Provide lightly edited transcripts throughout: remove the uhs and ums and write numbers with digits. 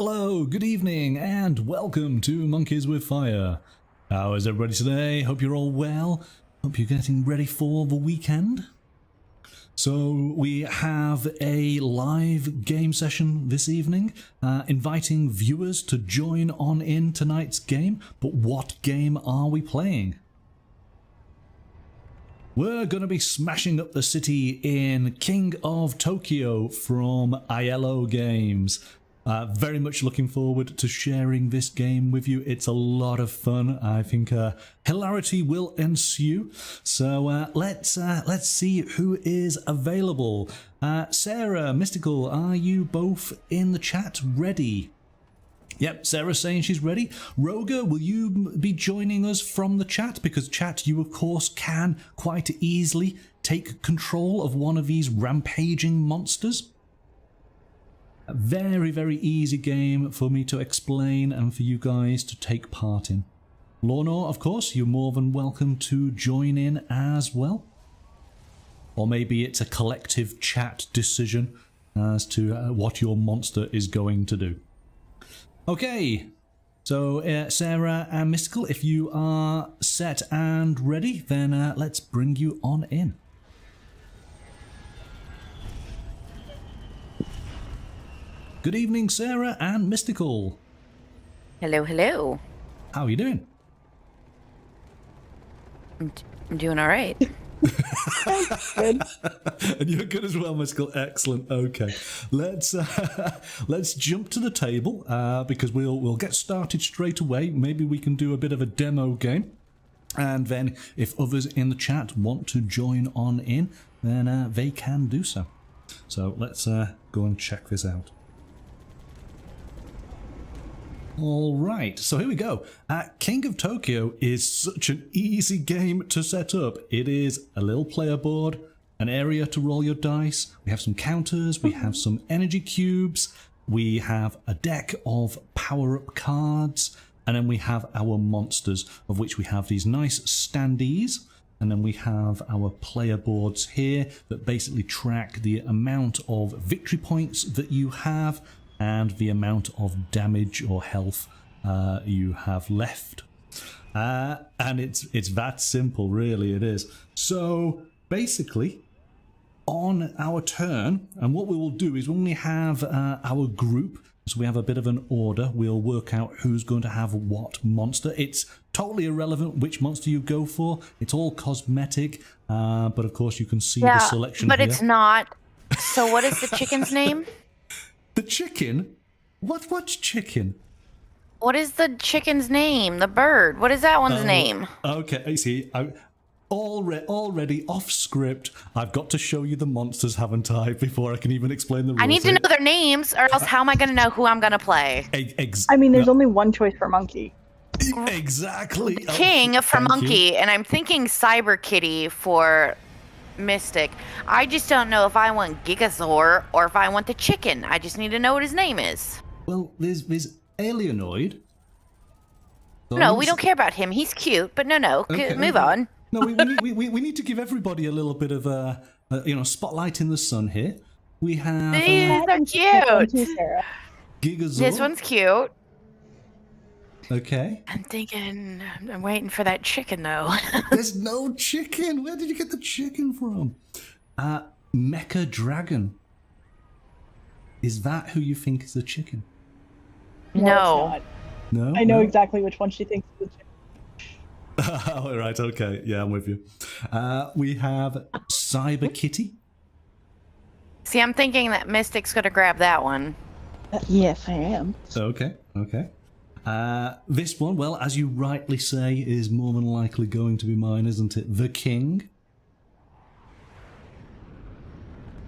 Hello, good evening, and welcome to Monkeys with Fire. How is everybody today? Hope you're all well. Hope you're getting ready for the weekend. So we have a live game session this evening, inviting viewers to join on in tonight's game. But what game are we playing? We're going to be smashing up the city in King of Tokyo from Iello Games. Very much looking forward to sharing this game with you. It's a lot of fun. I think hilarity will ensue. So let's see who is available. Sarah, Mystical, are you both in the chat ready? Yep, Sarah's saying she's ready. Roger, will you be joining us from the chat? Because chat, you of course can quite easily take control of one of these rampaging monsters. A very, very easy game for me to explain and for you guys to take part in. Lorna, of course, you're more than welcome to join in as well. Or maybe it's a collective chat decision as to what your monster is going to do. Okay, so Sarah and Mystical, if you are set and ready, then let's bring you on in. Good evening, Sarah and Mystical. Hello, hello. How are you doing? I'm doing all right. Good. And you're good as well, Mystical. Excellent. Okay, let's jump to the table because we'll get started straight away. Maybe we can do a bit of a demo game, and then if others in the chat want to join on in, then they can do so. So let's go and check this out. All right, so here we go. King of Tokyo is such an easy game to set up. It is a little player board, an area to roll your dice. We have some counters, we have some energy cubes, we have a deck of power-up cards, and then we have our monsters, of which we have these nice standees. And then we have our player boards here that basically track the amount of victory points that you have and the amount of damage or health you have left. And it's that simple, really, it is. So basically, on our turn, and what we will do is when we have our group, so we have a bit of an order, we'll work out who's going to have what monster. It's totally irrelevant which monster you go for. It's all cosmetic, but of course you can see the selection but here. It's not. So what is the chicken's name? The chicken? What's chicken? What is the chicken's name? The bird. What is that one's name? Okay, I see. Already off script. I've got to show you the monsters, haven't I? Before I can even explain the rules. I need to know their names, or else how am I going to know who I'm going to play? I mean, there's only one choice for monkey. Exactly. King for thank monkey, you. and I'm thinking Cyber Kitty for Mystic. I just don't know if I want Gigasaur or if I want the chicken. I just need to know what his name is. Well, there's Alienoid. No, we don't care about him. He's cute, but no. Okay, Move on. No, we need to give everybody a little bit of a spotlight in the sun here. We have These are cute. Sarah. Gigasaur. This one's cute. Okay. I'm waiting for that chicken though. There's no chicken. Where did you get the chicken from? Mecha Dragon. Is that who you think is the chicken? No. It's No. not. I know No? exactly which one she thinks is the chicken. All right. Okay. Yeah, I'm with you. We have Cyber Kitty. See, I'm thinking that Mystic's gonna grab that one. Yes, I am. Okay. This one, well, as you rightly say, is more than likely going to be mine, isn't it? The King.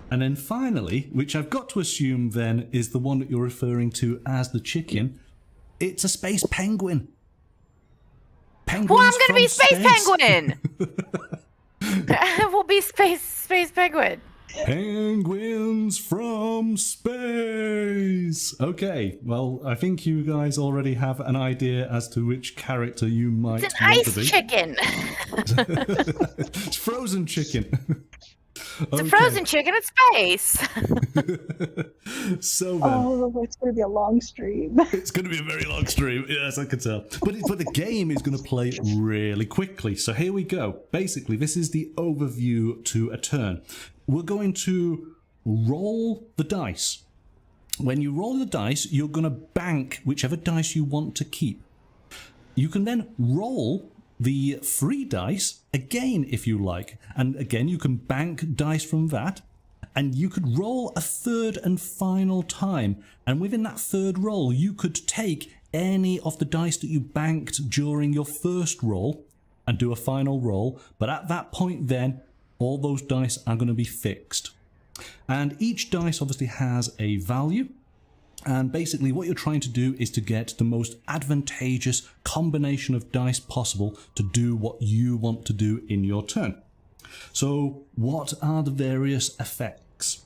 And then finally, which I've got to assume then is the one that you're referring to as the chicken, it's a space penguin. Well, I'm gonna be Space Penguin! We'll be Space Penguin. Penguins from space. Okay, well, I think you guys already have an idea as to which character you might It's an want to ice be. chicken. It's frozen chicken. It's a frozen chicken in space. So then, Oh, it's going to be a long stream. it's going to be a very long stream. Yes, I can tell. But the game is going to play really quickly. So here we go. Basically, this is the overview to a turn. We're going to roll the dice. When you roll the dice, you're going to bank whichever dice you want to keep. You can then roll the free dice again if you like. And again, you can bank dice from that. And you could roll a third and final time. And within that third roll, you could take any of the dice that you banked during your first roll and do a final roll. But at that point then, all those dice are going to be fixed. And each dice obviously has a value. And basically what you're trying to do is to get the most advantageous combination of dice possible to do what you want to do in your turn. So what are the various effects?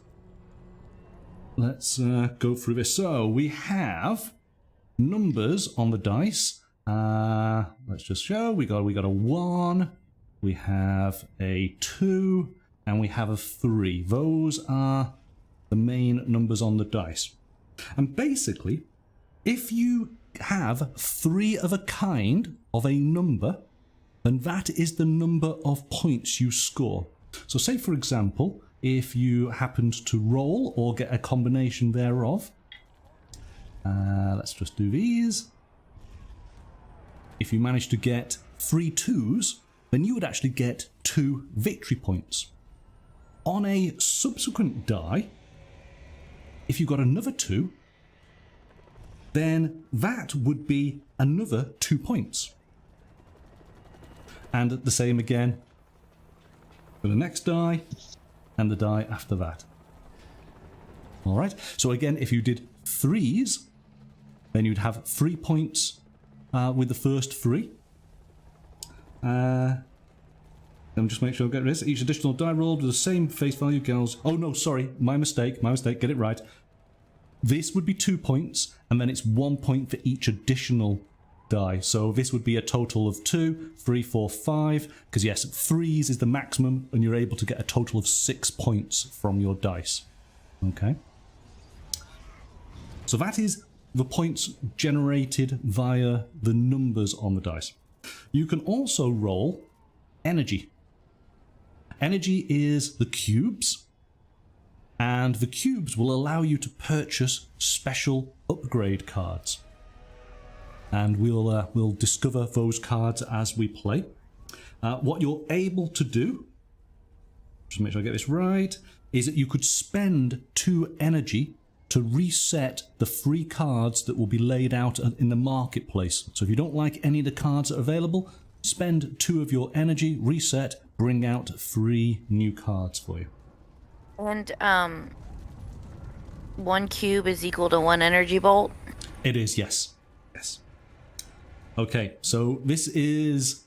Let's go through this. So we have numbers on the dice. Let's just show. We got a 1, we have a 2, and we have a 3. Those are the main numbers on the dice. And basically, if you have 3 of a kind of a number, then that is the number of points you score. So say, for example, if you happened to roll or get a combination thereof, let's just do these. If you managed to get 3 2s, then you would actually get 2 victory points. On a subsequent die, if you got another 2, then that would be another 2 points. And the same again for the next die and the die after that. All right, so again, if you did 3s, then you'd have 3 points with the first 3. Let me just make sure I get this. Each additional die rolled with the same face value girls. Oh no, sorry, my mistake, get it right. This would be 2 points, and then it's 1 point for each additional die. So this would be a total of 2, 3, 4, 5, because yes, 3s is the maximum, and you're able to get a total of 6 points from your dice. Okay. So that is the points generated via the numbers on the dice. You can also roll energy. Energy is the cubes, and the cubes will allow you to purchase special upgrade cards. And we'll discover those cards as we play. What you're able to do, just make sure I get this right, is that you could spend 2 energy to reset the free cards that will be laid out in the marketplace. So if you don't like any of the cards that are available, spend 2 of your energy, reset, bring out 3 new cards for you. And 1 cube is equal to 1 energy bolt? It is, yes. Yes. Okay, so this is...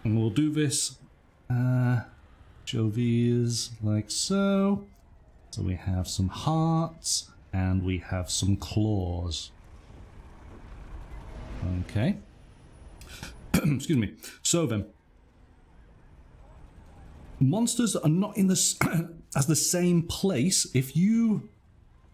And we'll do this... show these like so. So we have some hearts, and we have some claws. Okay. Excuse me. So then... monsters are not in the as the same place. If you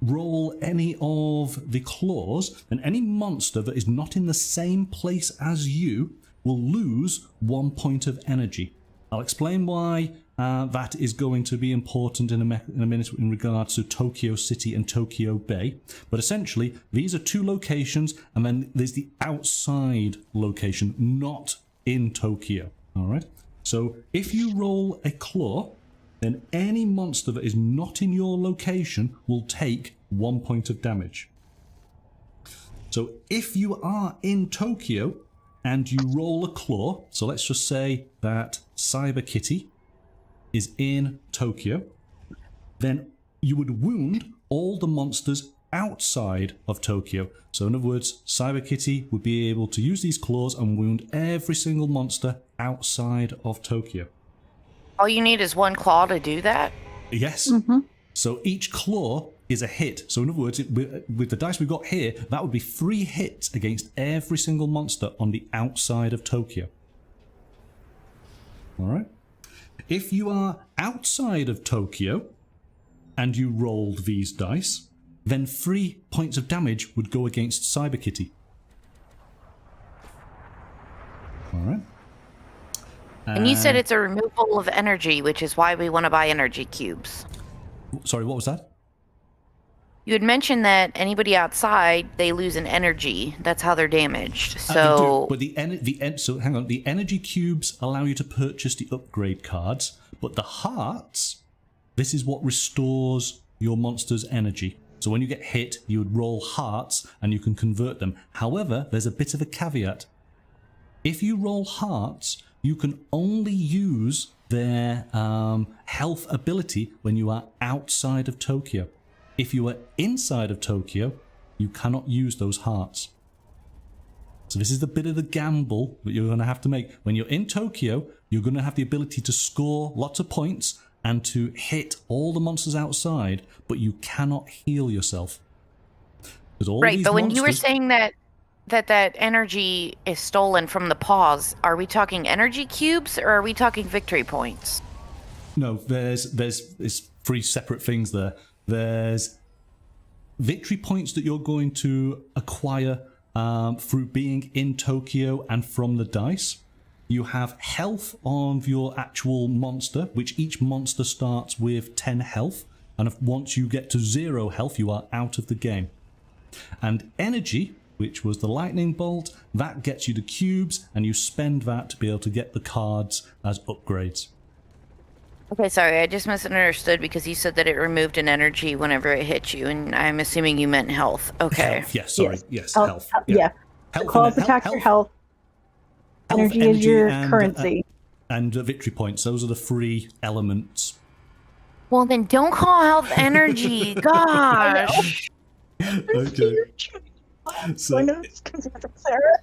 roll any of the claws, then any monster that is not in the same place as you will lose 1 point of energy. I'll explain why that is going to be important in a minute in regards to Tokyo City and Tokyo Bay. But essentially, these are 2 locations, and then there's the outside location, not in Tokyo. All right. So if you roll a claw, then any monster that is not in your location will take 1 point of damage. So if you are in Tokyo and you roll a claw, so let's just say that Cyber Kitty is in Tokyo, then you would wound all the monsters outside of Tokyo. So in other words, Cyber Kitty would be able to use these claws and wound every single monster outside of Tokyo. All you need is 1 claw to do that? Yes. Mm-hmm. So each claw is a hit. So in other words, with the dice we've got here, that would be 3 hits against every single monster on the outside of Tokyo. All right. If you are outside of Tokyo and you rolled these dice, then 3 points of damage would go against Cyber Kitty. Alright. And you said it's a removal of energy, which is why we want to buy energy cubes. Sorry, what was that? You had mentioned that anybody outside, they lose an energy. That's how they're damaged. They do, So, but so hang on. The energy cubes allow you to purchase the upgrade cards, but the hearts, this is what restores your monster's energy. So when you get hit, you would roll hearts and you can convert them. However, there's a bit of a caveat. If you roll hearts, you can only use their health ability when you are outside of Tokyo. If you are inside of Tokyo, you cannot use those hearts. So this is the bit of the gamble that you're going to have to make. When you're in Tokyo, you're going to have the ability to score lots of points and to hit all the monsters outside, but you cannot heal yourself. right, but when you were saying that energy is stolen from the paws, are we talking energy cubes or are we talking victory points? No, there's 3 separate things there. There's victory points that you're going to acquire through being in Tokyo and from the dice. You have health of your actual monster, which each monster starts with 10 health. And once you get to 0 health, you are out of the game. And energy, which was the lightning bolt, that gets you the cubes, and you spend that to be able to get the cards as upgrades. Okay, sorry, I just misunderstood because you said that it removed an energy whenever it hit you, and I'm assuming you meant health. Okay. Health, yes, sorry. Yes, Health, health. yeah. Health Claws and- attack health- your health. Energy is your currency. And victory points. Those are the 3 elements. Well, then don't call health energy. Gosh. Okay. So, I know it's because of Sarah.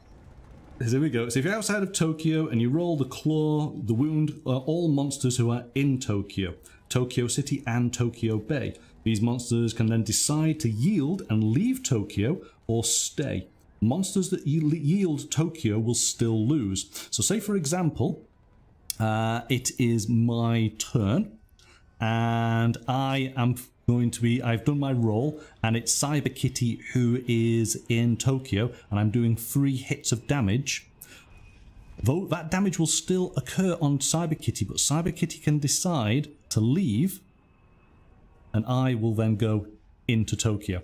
here we go. So if you're outside of Tokyo and you roll the claw, the wound, are all monsters who are in Tokyo, Tokyo City and Tokyo Bay. These monsters can then decide to yield and leave Tokyo or stay. Monsters that yield Tokyo will still lose. So say for example, it is my turn and I've done my roll and it's Cyber Kitty who is in Tokyo and I'm doing 3 hits of damage. Though that damage will still occur on Cyber Kitty, but Cyber Kitty can decide to leave and I will then go into Tokyo.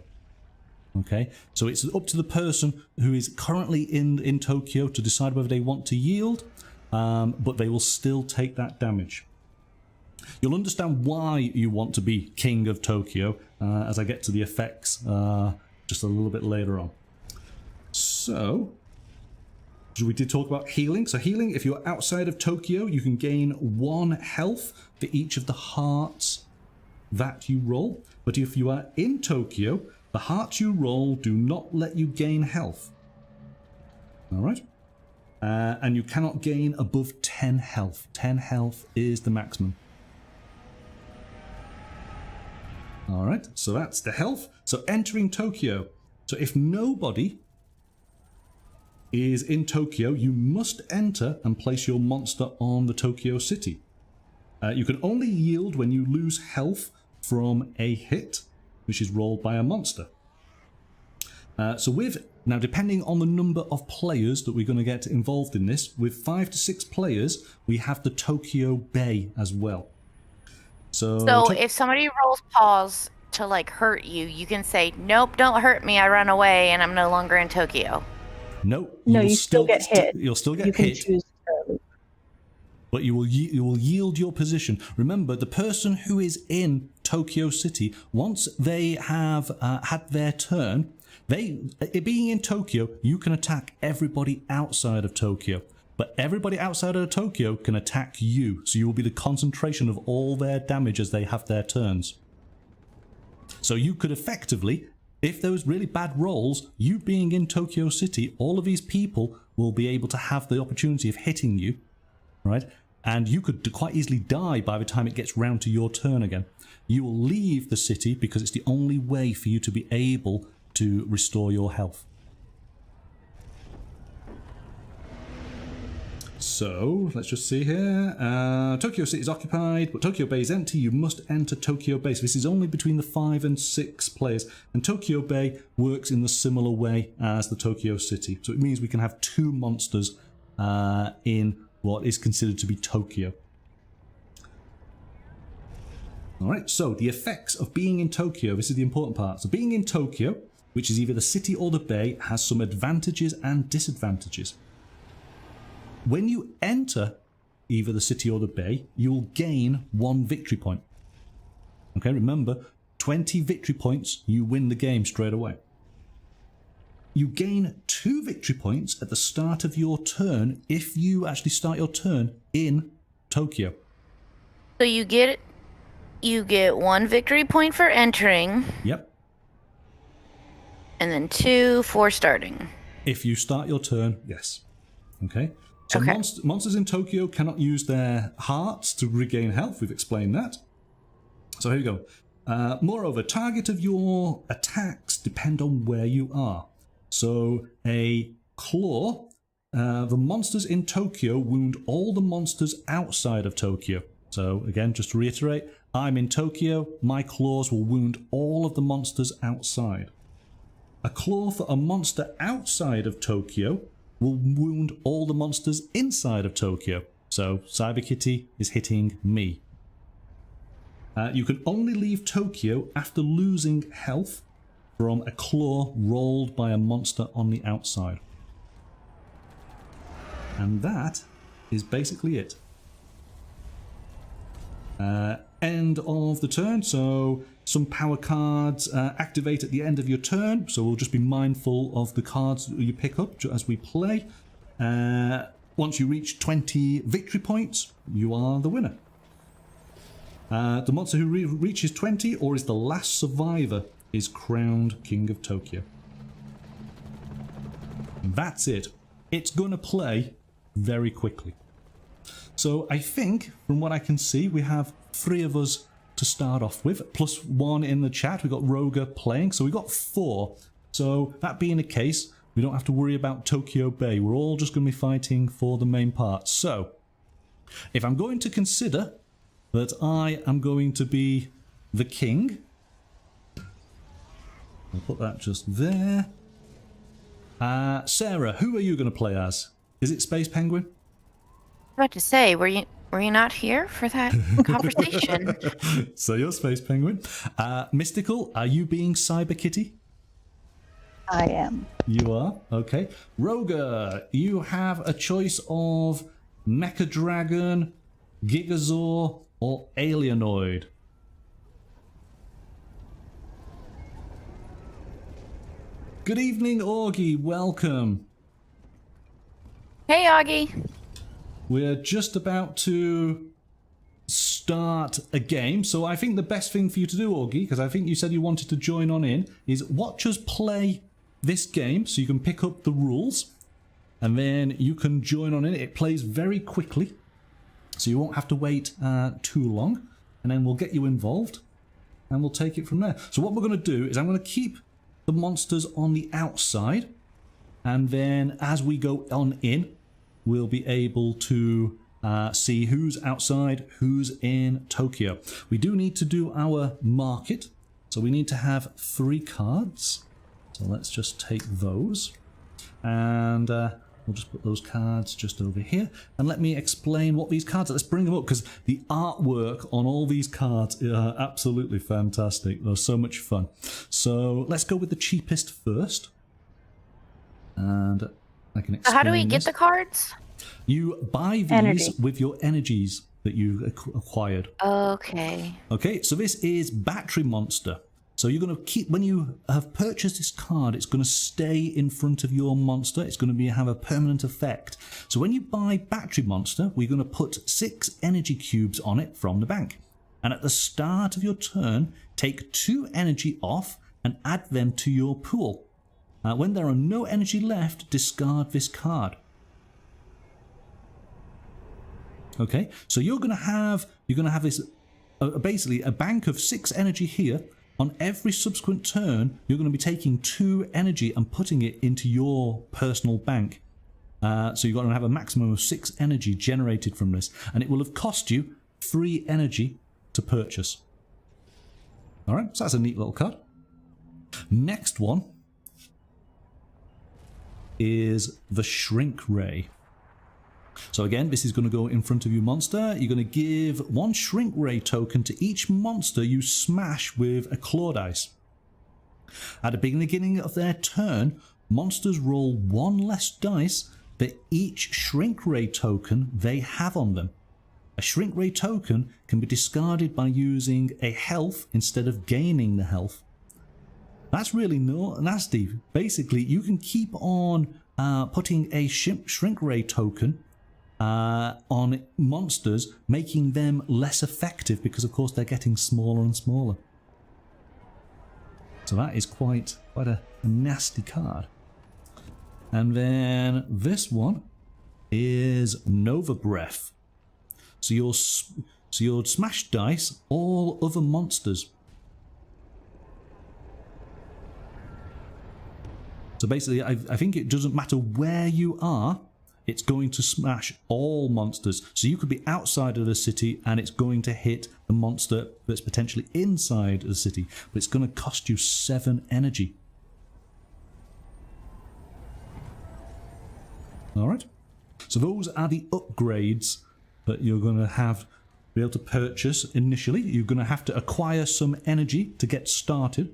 Okay, so it's up to the person who is currently in Tokyo to decide whether they want to yield, but they will still take that damage. You'll understand why you want to be king of Tokyo as I get to the effects just a little bit later on. So, we did talk about healing. So healing, if you're outside of Tokyo, you can gain 1 health for each of the hearts that you roll. But if you are in Tokyo, the hearts you roll do not let you gain health. Alright? And you cannot gain above 10 health. 10 health is the maximum. Alright, so that's the health. So entering Tokyo. So if nobody is in Tokyo, you must enter and place your monster on the Tokyo City. You can only yield when you lose health from a hit, which is rolled by a monster. Now depending on the number of players that we're going to get involved in this, with 5 to 6 players, we have the Tokyo Bay as well. So if somebody rolls paws to like hurt you, you can say, nope, don't hurt me, I run away and I'm no longer in Tokyo. No, You still get hit. You'll still get You can hit. choose But you will yield your position. Remember, the person who is in Tokyo City, once they have had their turn, being in Tokyo, you can attack everybody outside of Tokyo. But everybody outside of Tokyo can attack you. So you will be the concentration of all their damage as they have their turns. So you could effectively, if there was really bad rolls, you being in Tokyo City, all of these people will be able to have the opportunity of hitting you, right? And you could quite easily die by the time it gets round to your turn again. You will leave the city because it's the only way for you to be able to restore your health. So, let's just see here. Tokyo City is occupied, but Tokyo Bay is empty. You must enter Tokyo Bay. So this is only between the 5 and 6 players. And Tokyo Bay works in the similar way as the Tokyo City. So it means we can have 2 monsters in what is considered to be Tokyo. Alright, so the effects of being in Tokyo. This is the important part. So being in Tokyo, which is either the city or the bay, has some advantages and disadvantages. When you enter either the city or the bay, you'll gain 1 victory point. Okay, remember, 20 victory points, you win the game straight away. You gain 2 victory points at the start of your turn if you actually start your turn in Tokyo. So you get 1 victory point for entering. Yep. And then 2 for starting. If you start your turn, yes. Okay. So monsters in Tokyo cannot use their hearts to regain health. We've explained that. So here we go. Moreover, target of your attacks depend on where you are. So a claw, the monsters in Tokyo wound all the monsters outside of Tokyo. So again, just to reiterate, I'm in Tokyo, my claws will wound all of the monsters outside. A claw for a monster outside of Tokyo will wound all the monsters inside of Tokyo. So Cyber Kitty is hitting me. You can only leave Tokyo after losing health from a claw rolled by a monster on the outside. And that is basically it. End of the turn, so some power cards activate at the end of your turn, so we'll just be mindful of the cards that you pick up as we play. Once you reach 20 victory points, you are the winner. The monster who reaches 20 or is the last survivor is crowned King of Tokyo. That's it. It's going to play very quickly. So I think, from what I can see, we have 3 of us to start off with, plus 1 in the chat. We've got Roga playing, so we've got 4. So that being the case, we don't have to worry about Tokyo Bay. We're all just going to be fighting for the main part. So, if I'm going to consider that I am going to be the king, I'll put that just there. Sarah, who are you going to play as? Is it Space Penguin? I was about to say, were you not here for that conversation? So you're Space Penguin. Mystical, are you being Cyber Kitty? I am. You are? Okay. Roga, you have a choice of Mecha Dragon, Gigazor, or Alienoid. Good evening, Augie. Welcome. Hey, Augie. We're just about to start a game, so I think the best thing for you to do, Augie, because I think you said you wanted to join on in, is watch us play this game so you can pick up the rules, and then you can join on in. It plays very quickly, so you won't have to wait too long, and then we'll get you involved, and we'll take it from there. So what we're going to do is I'm going to keep the monsters on the outside, and then as we go on in, we'll be able to see who's outside, who's in Tokyo. We do need to do our market, so we need to have 3 cards. So let's just take those, and we'll just put those cards just over here. And let me explain what these cards are. Let's bring them up, because the artwork on all these cards are absolutely fantastic. They're so much fun. So let's go with the cheapest first. And I can explain. So how do we get the cards? You buy these with your energies that you acquired. Okay. Okay, so this is Battery Monster. So you're going to keep, when you have purchased this card, it's going to stay in front of your monster. It's going to have a permanent effect. So when you buy Battery Monster, we're going to put 6 energy cubes on it from the bank. And at the start of your turn, take 2 energy off and add them to your pool. When there are no energy left, discard this card. Okay, so you're going to have this basically a bank of 6 energy here. On every subsequent turn, you're going to be taking 2 energy and putting it into your personal bank. So you're going to have a maximum of 6 energy generated from this, and it will have cost you 3 energy to purchase. Alright, so that's a neat little card. Next one is the Shrink Ray. So again, this is going to go in front of your monster. You're going to give 1 Shrink Ray token to each monster you smash with a claw dice. At the beginning of their turn, monsters roll 1 less dice for each Shrink Ray token they have on them. A Shrink Ray token can be discarded by using a health instead of gaining the health. That's really nasty. Basically, you can keep on putting a Shrink Ray token on monsters, making them less effective because, of course, they're getting smaller and smaller. So that is quite a nasty card. And then this one is Nova Breath. So you'll smash dice all other monsters. So basically, I think it doesn't matter where you are, it's going to smash all monsters. So you could be outside of the city and it's going to hit the monster that's potentially inside the city, but it's going to cost you 7 energy. Alright, so those are the upgrades that you're going to be able to purchase initially. You're going to have to acquire some energy to get started.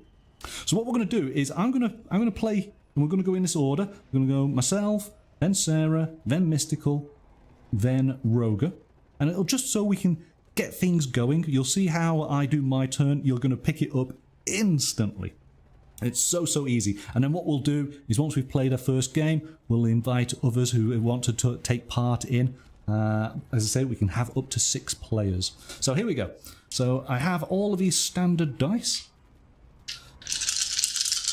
So what we're going to do is I'm going to play, and we're going to go in this order. We're going to go myself, then Sarah, then Mystical, then Roger. And it'll just so we can get things going. You'll see how I do my turn. You're going to pick it up instantly. It's so easy. And then what we'll do is once we've played our first game, we'll invite others who want to take part in. As I say, we can have up to 6 players. So here we go. So I have all of these standard dice.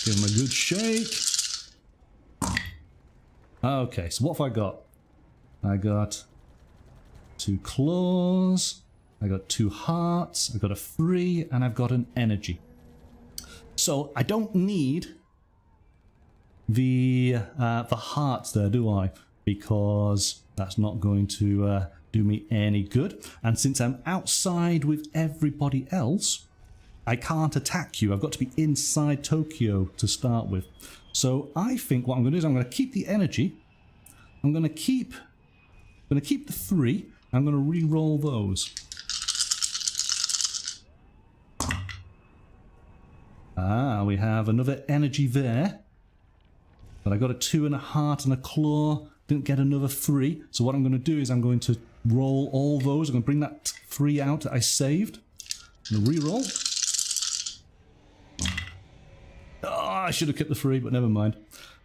Give them a good shake. Okay, so what have I got? I got 2 claws, I got 2 hearts, I've got a 3, and I've got an energy. So I don't need the hearts there, do I? Because that's not going to do me any good. And since I'm outside with everybody else, I can't attack you. I've got to be inside Tokyo to start with. So I think what I'm going to do is I'm going to keep the energy. I'm going to keep the 3. I'm going to re-roll those. We have another energy there. But I got a 2 and a heart and a claw. Didn't get another 3. So what I'm going to do is I'm going to roll all those. I'm going to bring that 3 out that I saved. I'm going to re-roll. Oh, I should have kept the 3, but never mind.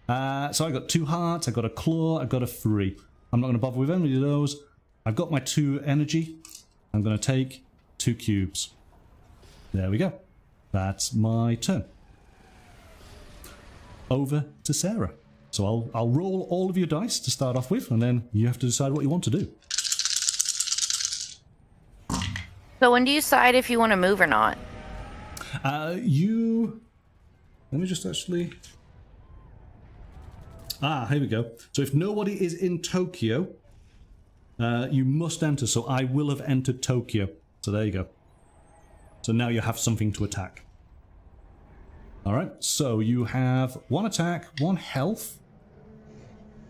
So I got 2 hearts, I got a claw, I got a 3. I'm not going to bother with any of those. I've got my 2 energy. I'm going to take 2 cubes. There we go. That's my turn. Over to Sarah. So I'll roll all of your dice to start off with, and then you have to decide what you want to do. So when do you decide if you want to move or not? Let me just actually... here we go. So if nobody is in Tokyo, you must enter. So I will have entered Tokyo. So there you go. So now you have something to attack. Alright, so you have 1 attack, 1 health.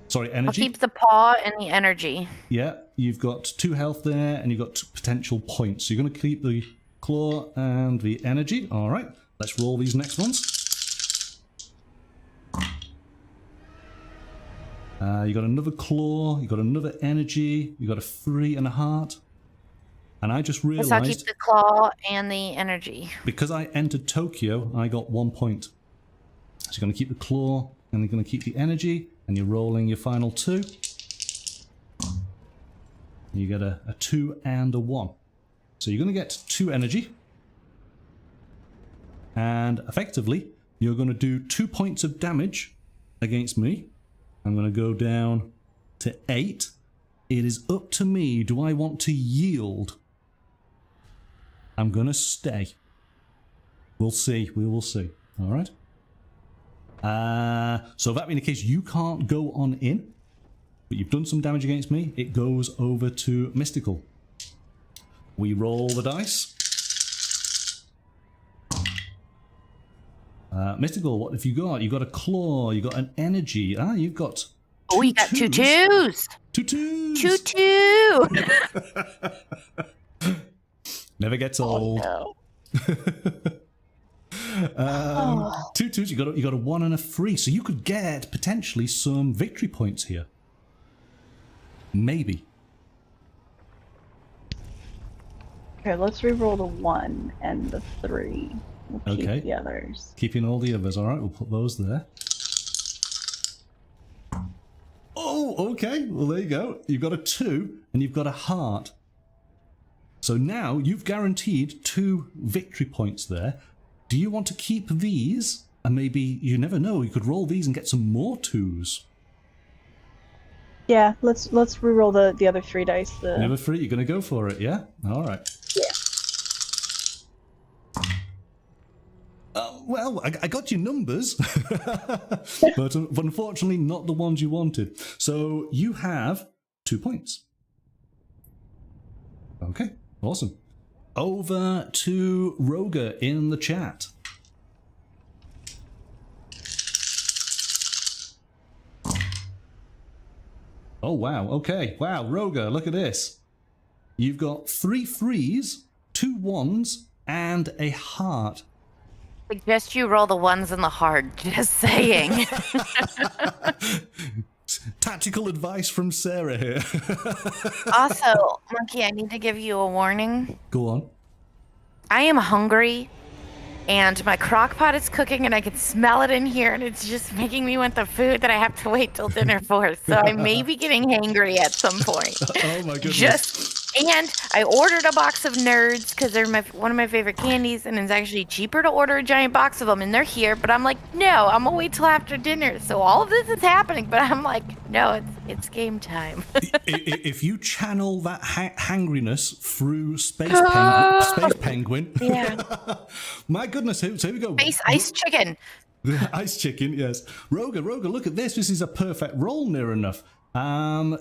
Sorry, energy. I'll keep the paw and the energy. Yeah, you've got 2 health there, and you've got 2 potential points. So you're going to keep the claw and the energy. Alright, let's roll these next ones. You got another claw, you got another energy, you got a 3 and a heart. And I just realized... I'll keep the claw and the energy. Because I entered Tokyo, I got 1 point. So you're going to keep the claw, and you're going to keep the energy, and you're rolling your final 2. You get a 2 and a 1. So you're going to get 2 energy. And effectively, you're going to do 2 points of damage against me. I'm going to go down to 8. It is up to me. Do I want to yield? I'm going to stay. We'll see. We will see. All right. So that being the case, you can't go on in. but you've done some damage against me. It goes over to Mystical. We roll the dice. Mystical, what have you got? You've got a claw, you've got an energy. You've got we got two twos. Two twos. Two. Never gets old. Oh, no. Two twos, you got a 1 and a 3, so you could get potentially some victory points here. Maybe. Okay, let's re-roll the 1 and the 3. We'll Okay. keep the others. Keeping all the others. All right, we'll put those there. Oh, okay. Well, there you go. You've got a 2 and you've got a heart. So now you've guaranteed 2 victory points there. Do you want to keep these? And maybe, you never know, you could roll these and get some more 2s. Yeah, let's re-roll the other 3 dice. The other 3, you're going to go for it, yeah? All right. Yeah. Well, I got your numbers, but unfortunately not the ones you wanted. So you have 2 points. Okay, awesome. Over to Roger in the chat. Oh, wow. Okay. Wow, Roger, look at this. You've got 3 3s, 2 1s, and a heart. Suggest you roll the 1s and the hard. Just saying. Tactical advice from Sarah here. Also, Monkey, I need to give you a warning. Go on. I am hungry, and my crock pot is cooking, and I can smell it in here, and it's just making me want the food that I have to wait till dinner for. So I may be getting hangry at some point. Oh my goodness. And I ordered a box of Nerds because they're one of my favorite candies, and it's actually cheaper to order a giant box of them, and they're here. But I'm like, no, I'm gonna wait till after dinner. So all of this is happening, but I'm like, no, it's game time. If you channel that hangriness through Space Penguin. Yeah. My goodness, here we go. Space Ice Chicken. Ice Chicken, yes. Roger, look at this. This is a perfect roll, near enough.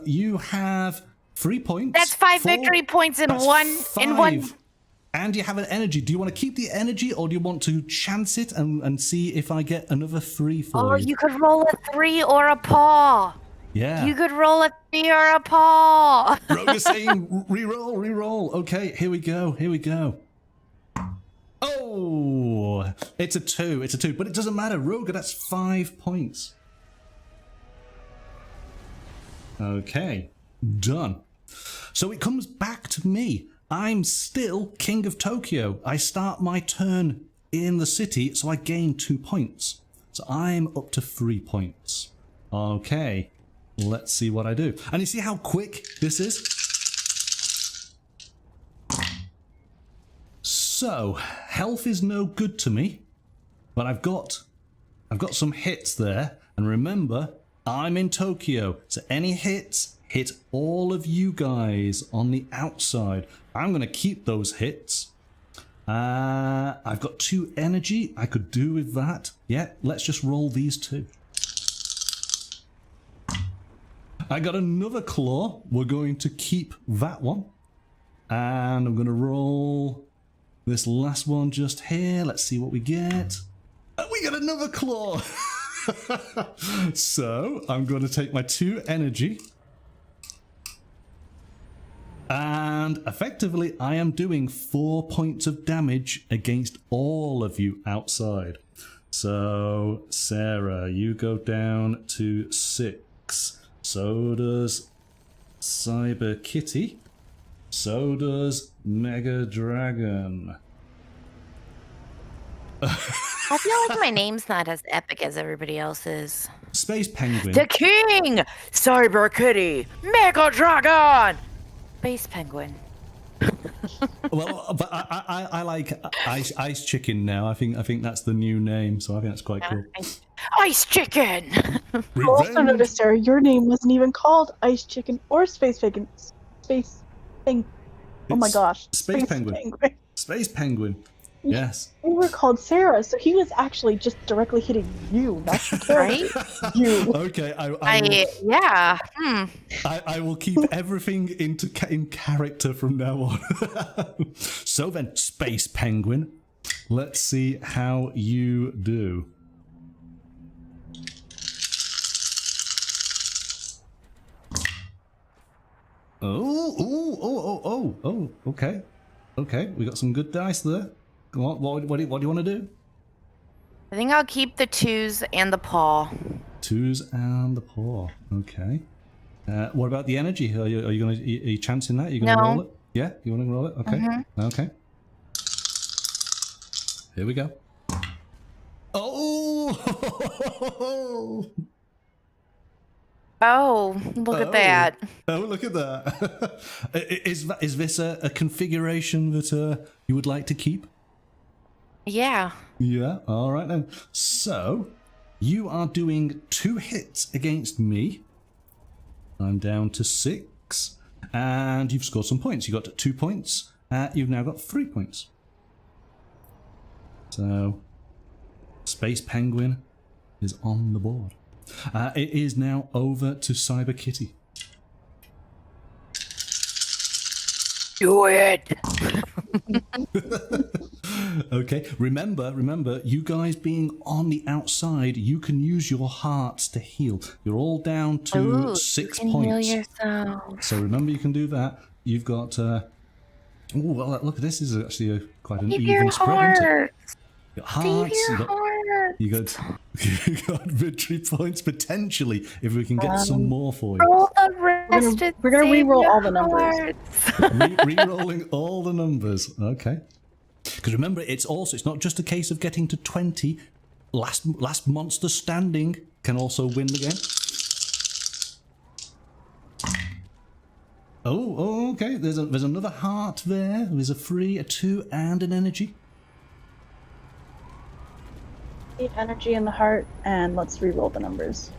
You have 3 points. That's 5 victory points in one. And you have an energy. Do you want to keep the energy, or do you want to chance it and see if I get another 3 for you? Oh, you could roll a 3 or a paw. Yeah. You could roll a 3 or a paw. Roger's saying re-roll. Okay, here we go. Oh, it's a 2. But it doesn't matter. Roger, that's 5 points. Okay, done. So it comes back to me. I'm still King of Tokyo. I start my turn in the city, so I gain 2 points. So I'm up to 3 points. Okay, let's see what I do. And you see how quick this is? So, health is no good to me, but I've got some hits there. And remember, I'm in Tokyo, so any hits hit all of you guys on the outside. I'm going to keep those hits. I've got 2 energy. I could do with that. Yeah, let's just roll these 2. I got another claw. We're going to keep that one. And I'm going to roll this last one just here. Let's see what we get. We got another claw. So I'm going to take my 2 energy. And effectively, I am doing 4 points of damage against all of you outside. So, Sarah, you go down to 6. So does Cyber Kitty. So does Mega Dragon. I feel like my name's not as epic as everybody else's. Space Penguin. The King! Cyber Kitty! Mega Dragon! Space Penguin. Well, but I like Ice Chicken now. I think that's the new name, so I think that's quite cool. Ice Chicken! I also noticed, Sarah, your name wasn't even called Ice Chicken or Space Penguin. Space Penguin. Oh my gosh. Space Penguin. Space Penguin. Yes. We were called Sarah, so he was actually just directly hitting you, not the character. Right? You. Okay, I will, Yeah. I will keep everything in character from now on. So then, Space Penguin, let's see how you do. Oh, okay. Okay, we got some good dice there. What do you want to do? I think I'll keep the 2s and the paw. 2s and the paw. Okay. What about the energy? Are you chancing that? Are you gonna No. roll it? Yeah, you want to roll it? Okay. Okay. Here we go. Oh! Oh, look at that. Oh, look at that. Is this a configuration that you would like to keep? Yeah. Yeah, all right then. So, you are doing 2 hits against me. I'm down to 6. And you've scored some points. You got 2 points. You've now got 3 points. So, Space Penguin is on the board. It is now over to Cyber Kitty. Do it. Okay, remember, you guys being on the outside, you can use your hearts to heal. You're all down to 6 you can points. Heal yourself. So remember, you can do that. You've got. Oh well, look, this is actually quite an Save even your spread. Isn't it? heart. You got Save hearts. your heart. You got victory points potentially if we can get some more for you. Roll the rest. We're gonna Save re-roll your all the numbers. hearts. Re-rolling all the numbers. Okay. Because remember, it's not just a case of getting to 20. Last monster standing can also win the game. Oh, okay. There's another heart there. There's a 3, a 2, and an energy. 8 energy in the heart, and let's re-roll the numbers.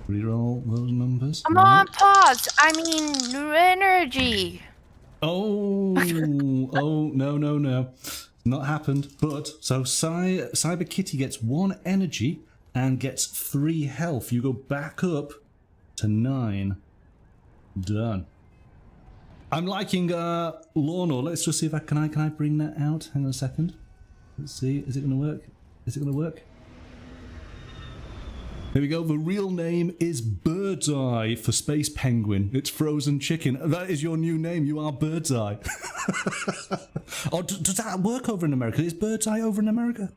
Reroll those numbers. Come on, pause. I mean, energy. Oh, no. Not happened. But, so Cyber Kitty gets 1 energy and gets 3 health. You go back up to 9. Done. I'm liking Lorna. Let's just see if can I bring that out? Hang on a second. Let's see. Is it going to work? Is it going to work? There we go. The real name is Birdseye for Space Penguin. It's frozen chicken. That is your new name. You are Birdseye. Oh, does that work over in America? Is Birdseye over in America?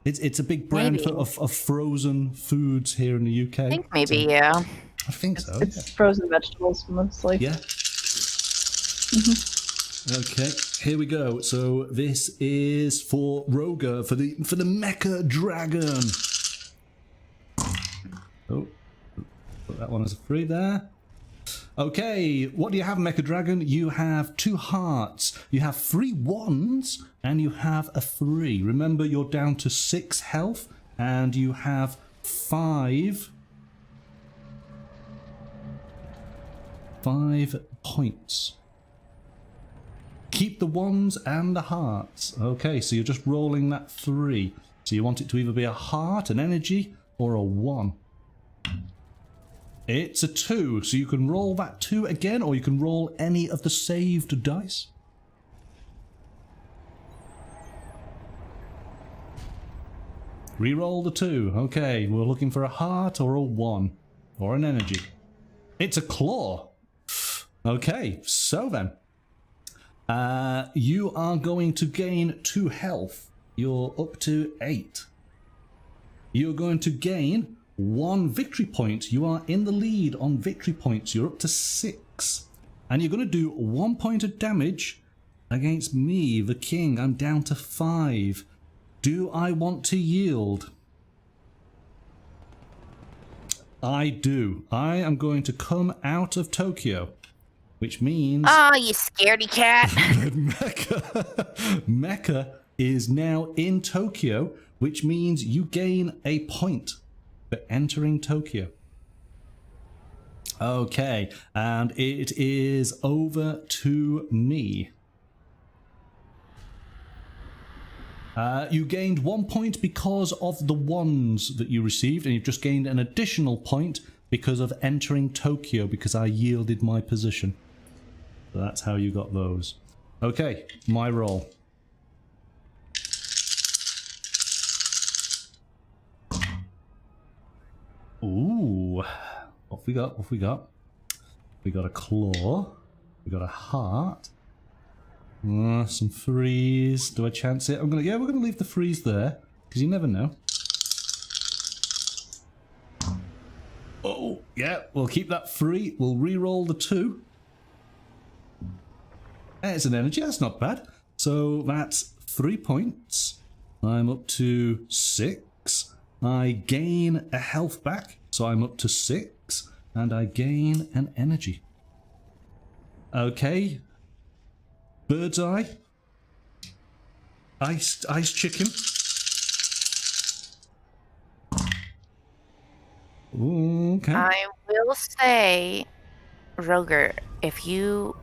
It's a big brand of frozen foods here in the UK. I think maybe, yeah. I think so. It's frozen vegetables mostly. Yeah. Okay, here we go. So this is for Roger for the Mecha Dragon. Oh, put that one as a 3 there. Okay, what do you have, Mecha Dragon? You have 2 hearts, you have 3 wands, and you have a 3. Remember, you're down to 6 health, and you have 5 points. Keep the wands and the hearts. Okay, so you're just rolling that 3. So you want it to either be a heart, an energy, or a 1. It's a 2, so you can roll that 2 again, or you can roll any of the saved dice. Reroll the 2. Okay, we're looking for a heart or a 1, or an energy. It's a claw. Okay, so then, you are going to gain 2 health. You're up to 8. You're going to gain 1 victory point. You are in the lead on victory points. You're up to 6. And you're going to do 1 point of damage against me, the king. I'm down to 5. Do I want to yield? I do. I am going to come out of Tokyo, which means... Oh, you scaredy cat. Mecha is now in Tokyo, which means you gain a point for entering Tokyo. Okay, and it is over to me. You gained 1 point because of the wands that you received, and you've just gained an additional point because of entering Tokyo, because I yielded my position. So that's how you got those. Okay, my roll. Ooh, what we got? What we got? We got a claw. We got a heart. Some freeze. Do I chance it? Yeah, we're gonna leave the freeze there because you never know. Oh, yeah, we'll keep that free. We'll re-roll the 2. There's an energy. That's not bad. So that's 3 points. I'm up to 6. I gain a health back, so I'm up to 6, and I gain an energy. Okay. Bird's eye. Ice chicken. Ooh, okay. I will say, Roger, if you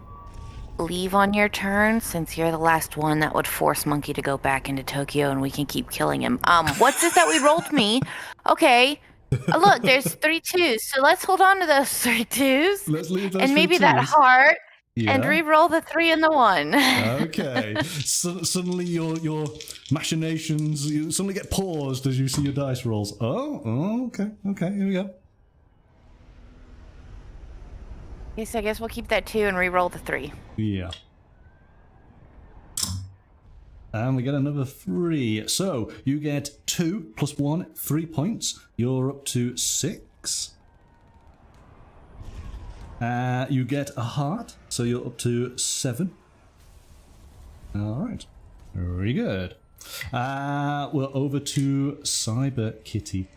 leave on your turn, since you're the last one, that would force Monkey to go back into Tokyo and we can keep killing him. What's this that we rolled me? Okay. Look, there's 3 2s, so let's hold on to those 3 2s. Let's leave those and maybe 3 that 2s. heart. Yeah. And re-roll the 3 and the 1. Okay. Suddenly your machinations, you suddenly get paused as you see your dice rolls. Oh, okay. Okay, here we go. Okay, so I guess we'll keep that 2 and re-roll the 3. Yeah. And we get another 3. So you get 2 plus 1, 3 points. You're up to 6. You get a heart, so you're up to 7. Alright. Very good. We're over to Cyber Kitty.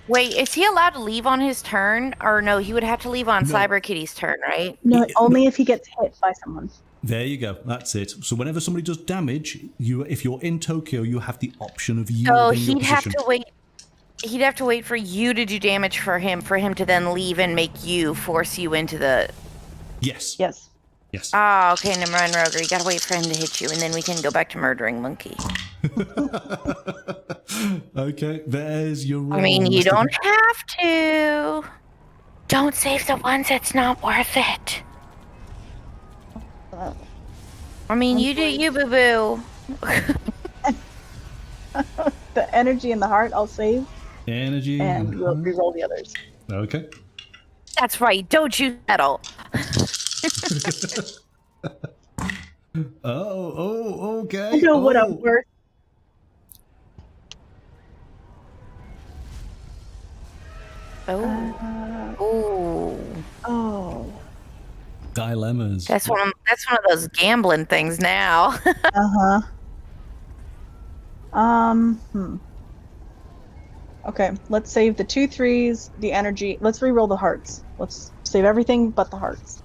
Wait, is he allowed to leave on his turn? Or no, he would have to leave on Cyber Kitty's turn, right? No, only if he gets hit by someone. There you go. That's it. So whenever somebody does damage, if you're in Tokyo, you have the option of yielding So your he'd have position. to wait. He'd have to wait for you to do damage for him to then leave and make you force you into the. Yes. Yes. Yes. Oh, okay, never mind, Roger. You gotta wait for him to hit you, and then we can go back to murdering Monkey. Okay, there's your roll. I mean, you Mr. don't have to. Don't save the ones that's not worth it. I mean, you do you, boo-boo. The energy and the heart I'll save, Energy. and we'll re-roll the others. Okay. That's right. Don't you settle. Okay. I know what I'm worth. Oh. Oh. Dilemmas. That's one of those gambling things now. Okay, let's save the 2 3s, the energy. Let's re-roll the hearts. Let's save everything but the hearts.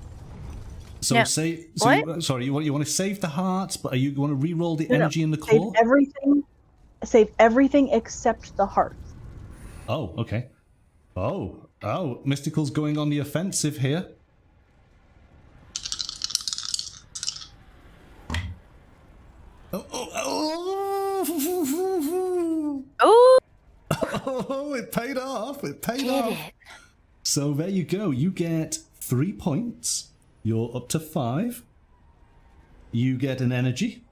So No. say. What? Sorry, you want to save the hearts, but you want to re-roll the energy in the Save claw? everything. Save everything except the hearts. Oh, okay. Oh, Mystical's going on the offensive here. Oh. Oh, it paid off. It paid off. So there you go. You get 3 points. You're up to 5. You get an energy.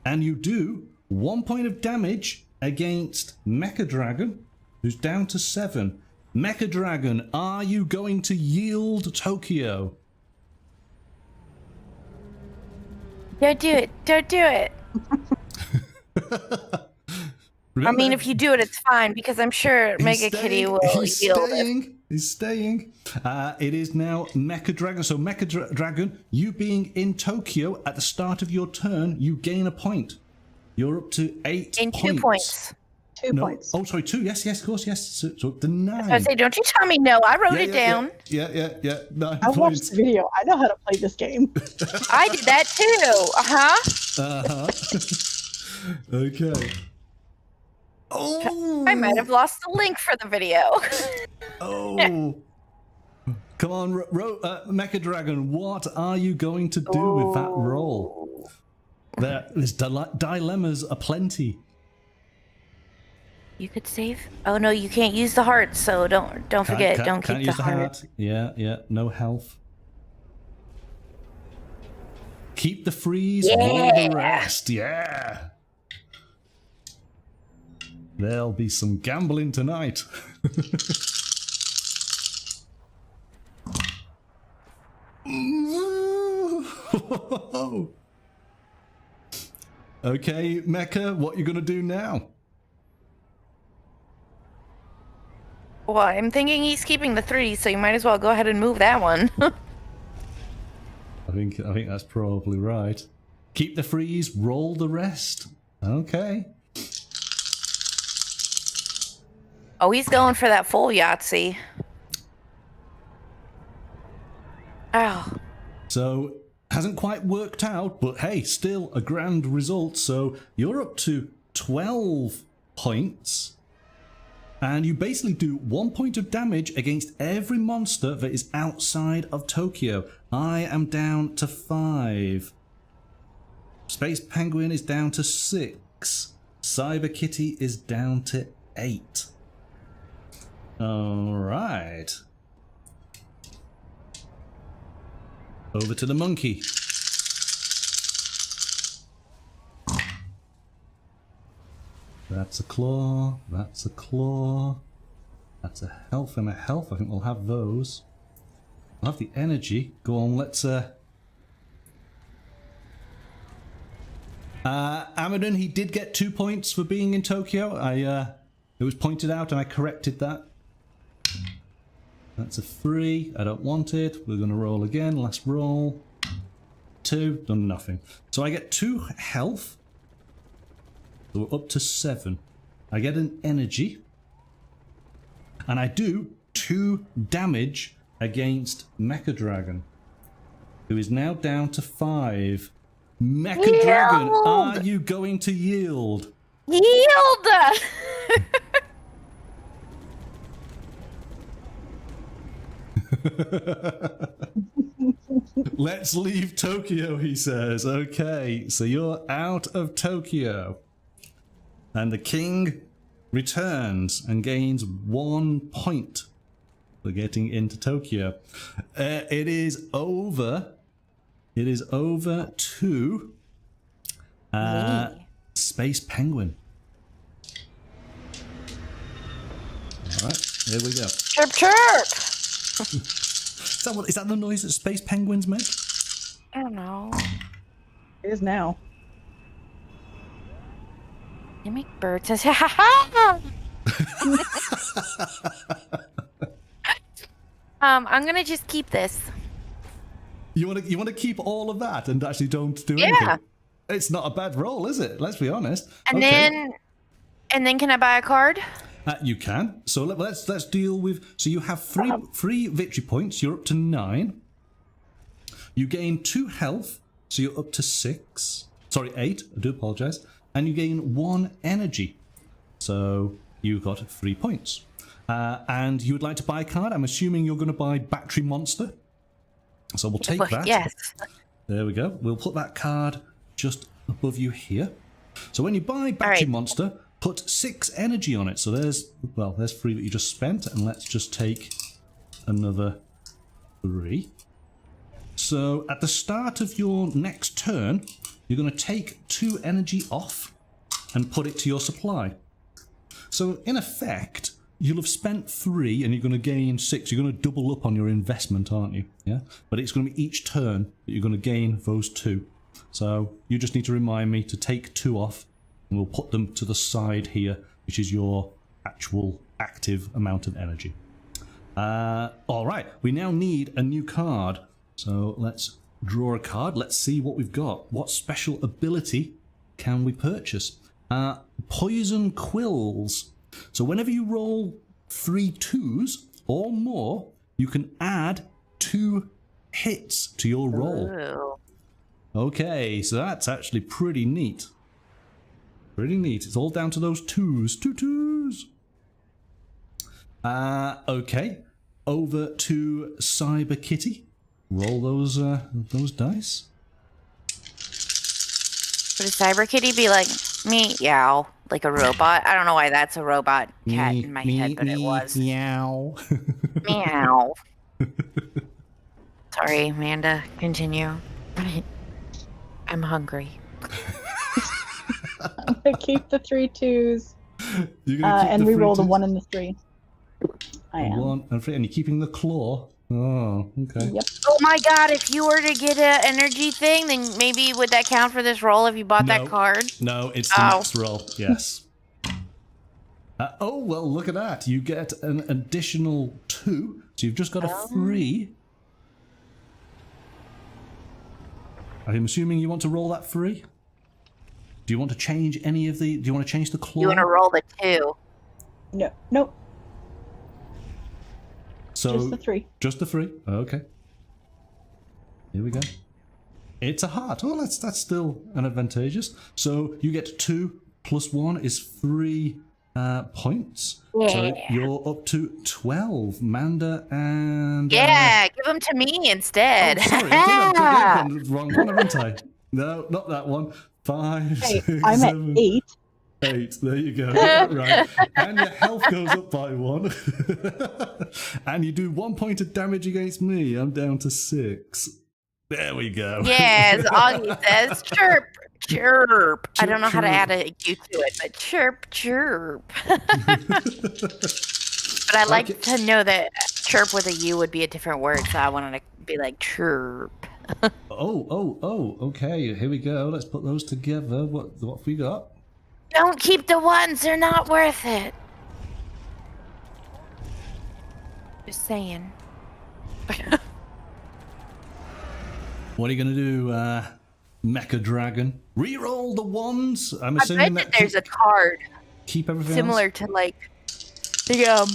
And you do 1 point of damage against Mecha Dragon, who's down to 7. Mecha Dragon, are you going to yield Tokyo? Don't do it. Don't do it. I mean, if you do it, it's fine, because I'm sure Mega Kitty will yield it. He's staying. It is now Mecha Dragon. So Mecha Dragon, you being in Tokyo at the start of your turn, you gain a point. You're up to 8 In points. 2 points. 2 points. Oh, sorry, 2. Yes, of course, yes. So the 9. I say, don't you tell me no. I wrote it down. Yeah. 9 I watched points. the video. I know how to play this game. I did that too. Okay. Oh. I might have lost the link for the video. Oh. Come on, Mecha Dragon, what are you going to do with that roll? There's dilemmas aplenty. You could save. Oh no, you can't use the hearts, so don't forget. Don't Can't keep use the the heart. heart. Yeah, no health. Keep the freeze, roll the rest. Yeah. There'll be some gambling tonight. Okay, Mecha, what you gonna do now? Well, I'm thinking he's keeping the 3, so you might as well go ahead and move that one. I think that's probably right. Keep the freeze, roll the rest. Okay. Oh, he's going for that full Yahtzee. Oh. So, hasn't quite worked out, but hey, still a grand result. So, you're up to 12 points. And you basically do 1 point of damage against every monster that is outside of Tokyo. I am down to 5. Space Penguin is down to 6. Cyber Kitty is down to 8. Alright. Over to the monkey. That's a claw, that's a claw, that's a health and a health. I think we'll have those. We'll have the energy. Go on, let's Amadon, he did get 2 points for being in Tokyo. It was pointed out and I corrected that. That's a 3. I don't want it. We're gonna roll again. Last roll. 2, done nothing. So I get 2 health. So we're up to 7. I get an energy. And I do 2 damage against Mecha Dragon, who is now down to 5. Mecha Dragon, are you going to yield? Yield! Let's leave Tokyo, he says. Okay, so you're out of Tokyo. And the king returns and gains 1 point for getting into Tokyo. It is over. It is over to Space Penguin. All right, here we go. Chirp, chirp! Is that the noise that Space Penguins make? I don't know. It is now. They make birds. I'm gonna just keep this. You want to keep all of that and actually don't do anything? It's not a bad roll, is it? Let's be honest. And then can I buy a card? You can. So let's deal with. So you have three victory points. You're up to 9. You gain 2 health, so you're up to 6. Sorry, 8. I do apologize. And you gain 1 energy, so you got 3 points. And you would like to buy a card. I'm assuming you're going to buy Battery Monster. So we'll take that. Yes. There we go. We'll put that card just above you here. So when you buy Battery Monster, put 6 energy on it. So there's 3 that you just spent, and let's just take another 3. So at the start of your next turn, you're going to take 2 energy off and put it to your supply. So in effect, you'll have spent 3 and you're going to gain 6. You're going to double up on your investment, aren't you? Yeah. But it's going to be each turn that you're going to gain those 2. So you just need to remind me to take 2 off, and we'll put them to the side here, which is your actual active amount of energy. All right. We now need a new card. So let's draw a card. Let's see what we've got. What special ability can we purchase? Poison Quills. So whenever you roll 3 2s or more, you can add 2 hits to your roll. Ooh. Okay, so that's actually pretty neat. Pretty neat. It's all down to those 2s. 2 2s. Okay. Over to Cyber Kitty. Roll those dice. Would a cyber kitty be like, meow, like a robot? I don't know why that's a robot cat in my head, but it was. Meow. Meow. Sorry, Amanda. Continue. I'm hungry. I'm gonna keep the 3 2s You're gonna keep and the re-roll the fruities? 1 and the 3. I am. 1 and 3, and you're keeping the claw. Oh, okay. Yep. Oh my god, if you were to get an energy thing, then maybe would that count for this roll if you bought that No. card? No, it's the Oh. next roll. Yes. Oh, well, look at that. You get an additional 2. So you've just got a 3. I'm assuming you want to roll that 3? Do you want to change any of the... Do you want to change the claw? You want to roll the 2. No. Nope. So, Just the 3. Just the 3. Okay. Here we go. It's a heart. Oh, that's still an advantageous. So you get 2 plus 1 is 3 points. Yeah. So you're up to 12. Manda and... Yeah, give them to me instead. Oh, sorry. I've done the wrong one, haven't I? No, not that one. 5, Hey, 6, I'm 7, at 8. 8. There you go. Right. And your health goes up by 1. And you do 1 point of damage against me. I'm down to 6. There we go. Yes, Augie says chirp, chirp. I Chirp, don't know how to chirp. add a U to it, but chirp, chirp. But I like to know that chirp with a U would be a different word, so I wanted to be like chirp. Oh, okay. Here we go. Let's put those together. What have we got? Don't keep the ones, they're not worth it. Just saying. What are you going to do, Mecha Dragon? Reroll the ones? I'm I assuming bet that there's a card keep everything similar else? to like the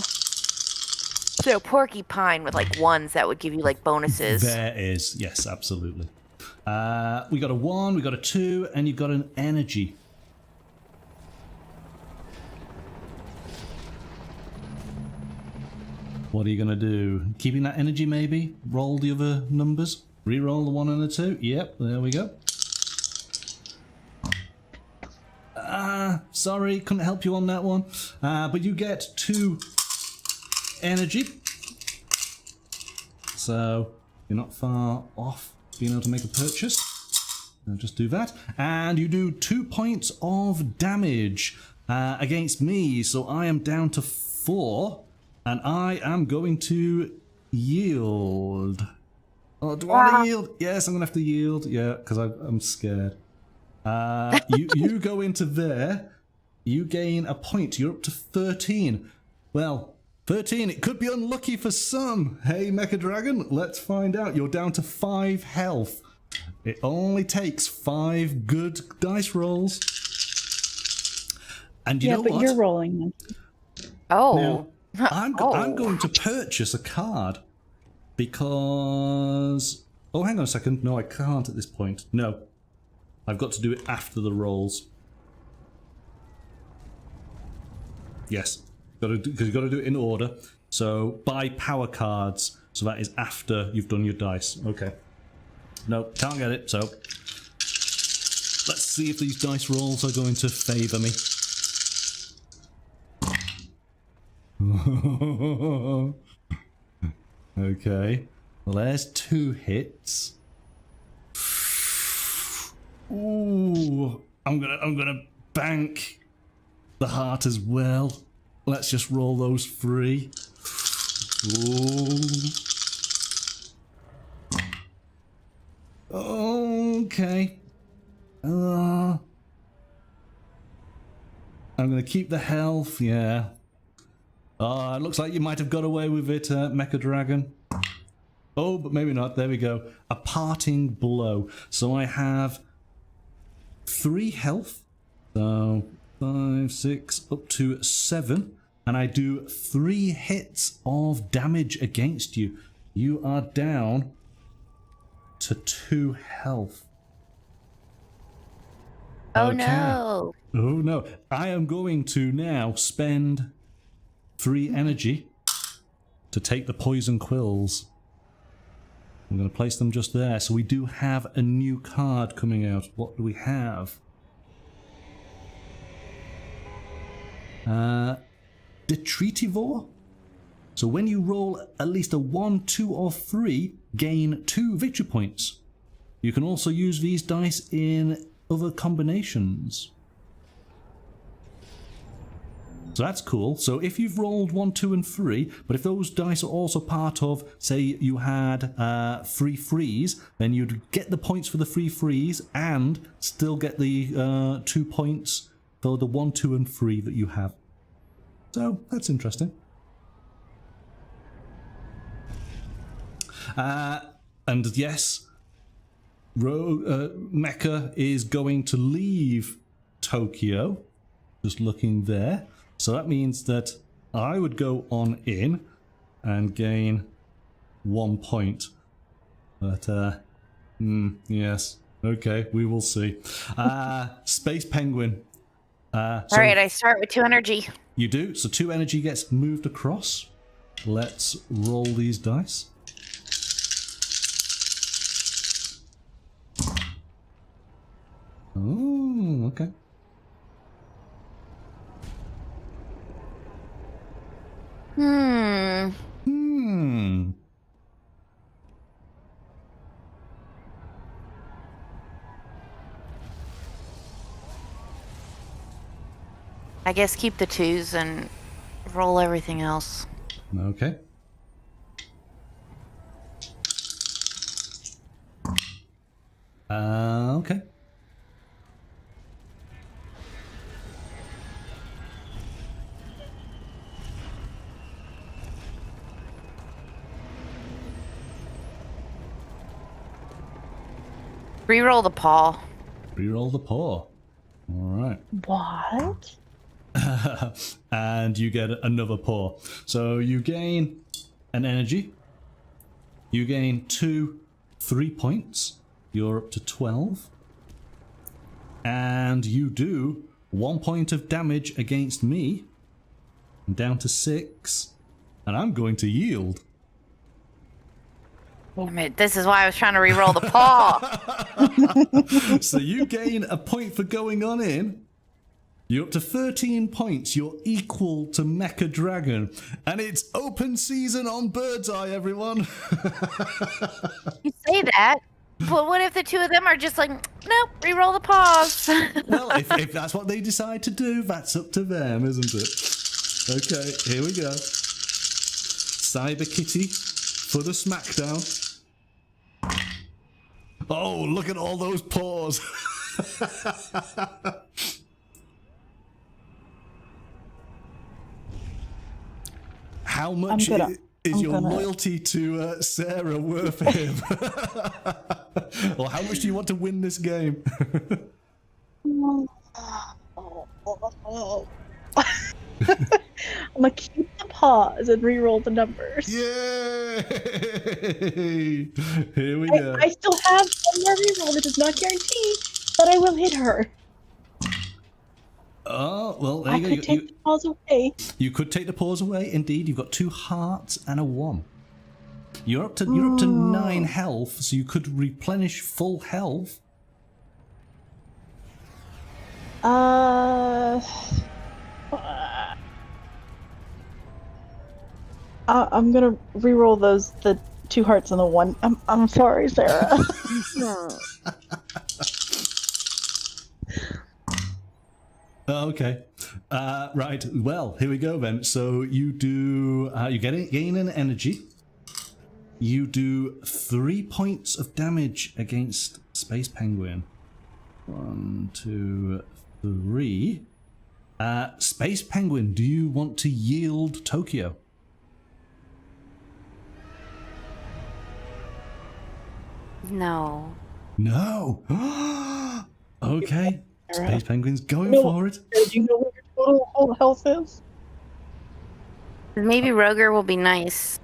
so porcupine with like ones that would give you like bonuses. There is. Yes, absolutely. We got a 1, we got a 2, and you've got an energy. What are you going to do? Keeping that energy, maybe? Roll the other numbers? Reroll the 1 and the 2? Yep, there we go. Sorry, couldn't help you on that one. But you get 2 energy. So, you're not far off being able to make a purchase. I'll just do that. And you do 2 points of damage against me. So I am down to 4. And I am going to yield. Oh, do I want to yield? Yes, I'm going to have to yield. Yeah, because I'm scared. You go into there. You gain a point. You're up to 13. Well, 13. It could be unlucky for some. Hey, Mecha Dragon, let's find out. You're down to 5 health. It only takes 5 good dice rolls. And you know but what? you're rolling them. Oh. Now, I'm going to purchase a card because... Oh, hang on a second. No, I can't at this point. No. I've got to do it after the rolls. Yes. Because you've got to do it in order. So, buy power cards. So that is after you've done your dice. Okay. No, can't get it, so... Let's see if these dice rolls are going to favour me. Okay. Well, there's 2 hits. Ooh, I'm gonna bank the heart as well. Let's just roll those 3. Ooh. Okay. I'm gonna keep the health. Yeah. Ah, it looks like you might have got away with it, Mecha Dragon. Oh, but maybe not. There we go. A parting blow. So I have 3 health. So 5, 6, up to 7. And I do 3 hits of damage against you. You are down to 2 health. Oh Okay. no. Oh no. I am going to now spend 3 energy to take the poison quills. I'm going to place them just there. So we do have a new card coming out. What do we have? Detritivore. So when you roll at least a 1, 2, or 3, gain 2 victory points. You can also use these dice in other combinations. So that's cool. So if you've rolled 1, 2, and 3, but if those dice are also part of, say you had 3 frees, then you'd get the points for the 3 frees and still get the 2 points for the 1, 2, and 3 that you have. So that's interesting. And yes, Mecha is going to leave Tokyo. Just looking there. So that means that I would go on in and gain 1 point. But, yes. Okay, we will see. Space Penguin. Alright, I start with 2 energy. You do. So 2 energy gets moved across. Let's roll these dice. Oh, okay. I guess keep the 2s and roll everything else. Okay. Okay. Reroll the paw. Reroll the paw. All right. What? And you get another paw. So you gain an energy. You gain 2 3 points. You're up to 12. And you do 1 point of damage against me. I'm down to 6. And I'm going to yield. Damn it, this is why I was trying to reroll the paw. So you gain a point for going on in. You're up to 13 points. You're equal to Mecha Dragon. And it's open season on Birdseye, everyone. You say that, but what if the 2 of them are just like, nope, reroll the paws? Well, if that's what they decide to do, that's up to them, isn't it? Okay, here we go. Cyber Kitty for the smackdown. Oh, look at all those paws. How much is your loyalty to Sarah worth him? Or how much do you want to win this game? I'm gonna keep the paws and re-roll the numbers. Yay! Here we go. I still have one more re-roll that does not guarantee that I will hit her. Oh, well, there I you go. could take the paws away. You could take the paws away, indeed. You've got 2 hearts and a 1. You're up to 9 health, so you could replenish full health. I'm gonna re-roll the 2 hearts and the 1. I'm sorry, Sarah. Okay. Right. Well, here we go then. So you do. You gain an energy. You do 3 points of damage against Space Penguin. 1, 2, 3. Space Penguin, do you want to yield Tokyo? No. No. Okay. Space Penguin's going for it. Do you know what your total health is? Maybe Roger will be nice.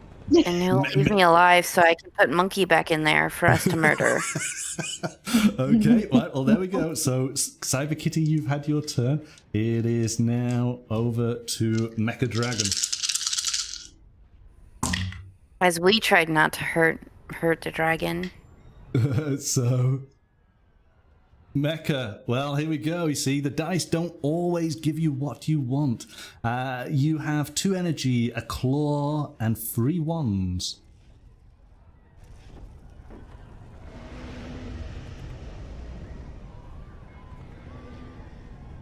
And he'll leave me alive so I can put Monkey back in there for us to murder. Okay, well, there we go. So, Cyber Kitty, you've had your turn. It is now over to Mecha Dragon. As we tried not to hurt the dragon. So, Mecha. Well, here we go. You see, the dice don't always give you what you want. You have 2 energy, a claw, and 3 wands.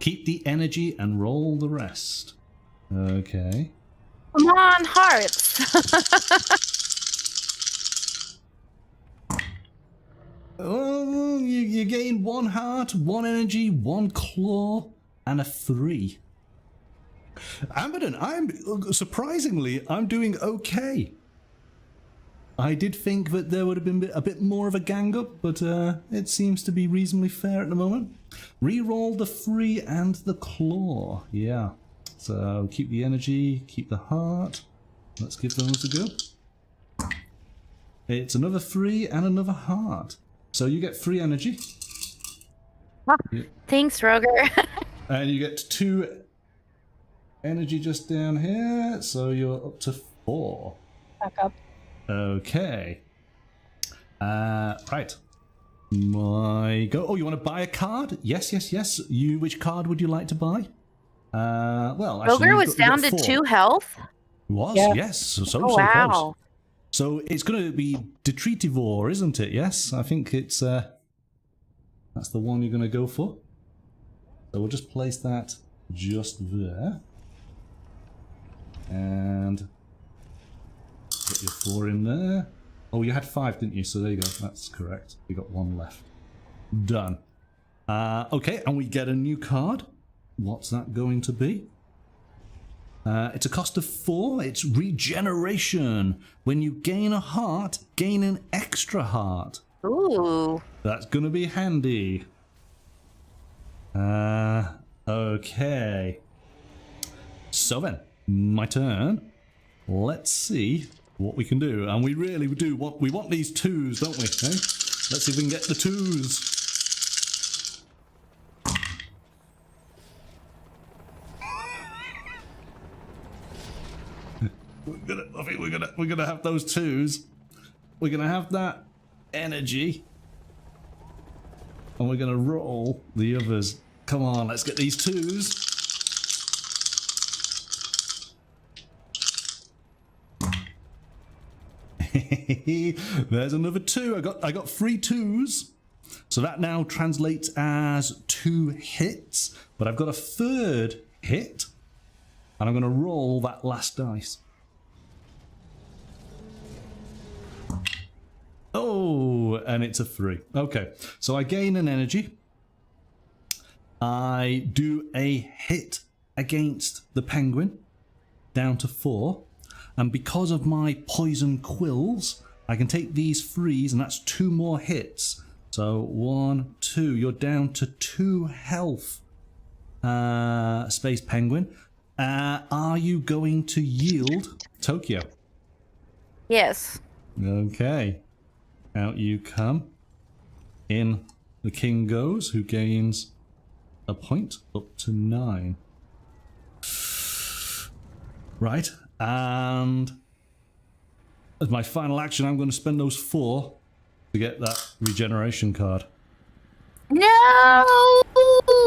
Keep the energy and roll the rest. Okay. Come on, hearts. Oh, you gain 1 heart, 1 energy, 1 claw, and a 3. Abaddon, I'm doing okay. I did think that there would have been a bit more of a gang up, but it seems to be reasonably fair at the moment. Reroll the 3 and the claw. Yeah. So keep the energy, keep the heart. Let's give those a go. It's another 3 and another heart. So you get 3 energy. Thanks, Roger. And you get 2 energy just down here. So you're up to 4. Back up. Okay. Right. My go. Oh, you want to buy a card? Yes, yes, yes. Which card would you like to buy? Well, actually, Roger was down to 4. 2 health. Was? Yeah. Yes. So Wow. close. So it's going to be Detritivore, isn't it? Yes, I think it's that's the one you're going to go for. So we'll just place that just there, and put your 4 in there. Oh, you had 5, didn't you? So there you go. That's correct. You got 1 left. Done. Okay, and we get a new card. What's that going to be? It's a cost of 4. It's regeneration. When you gain a heart, gain an extra heart. Ooh. That's gonna be handy. Okay. So then, my turn. Let's see what we can do. And we really do want, we want these 2s, don't we? Eh? Let's see if we can get the 2s. I think we're gonna have those 2s. We're gonna have that energy, and we're gonna roll the others. Come on, let's get these 2s. There's another 2. I got 3 2s, so that now translates as 2 hits. But I've got a 3rd hit, and I'm gonna roll that last dice. Oh, and it's a 3. Okay, so I gain an energy. I do a hit against the penguin, down to 4. And because of my poison quills, I can take these 3s, and that's 2 more hits. So 1, 2, you're down to 2 health. Space penguin. Are you going to yield Tokyo? Yes. Okay. Out you come. In the king goes, who gains a point up to 9. Right, and as my final action, I'm going to spend those 4 to get that regeneration card. No!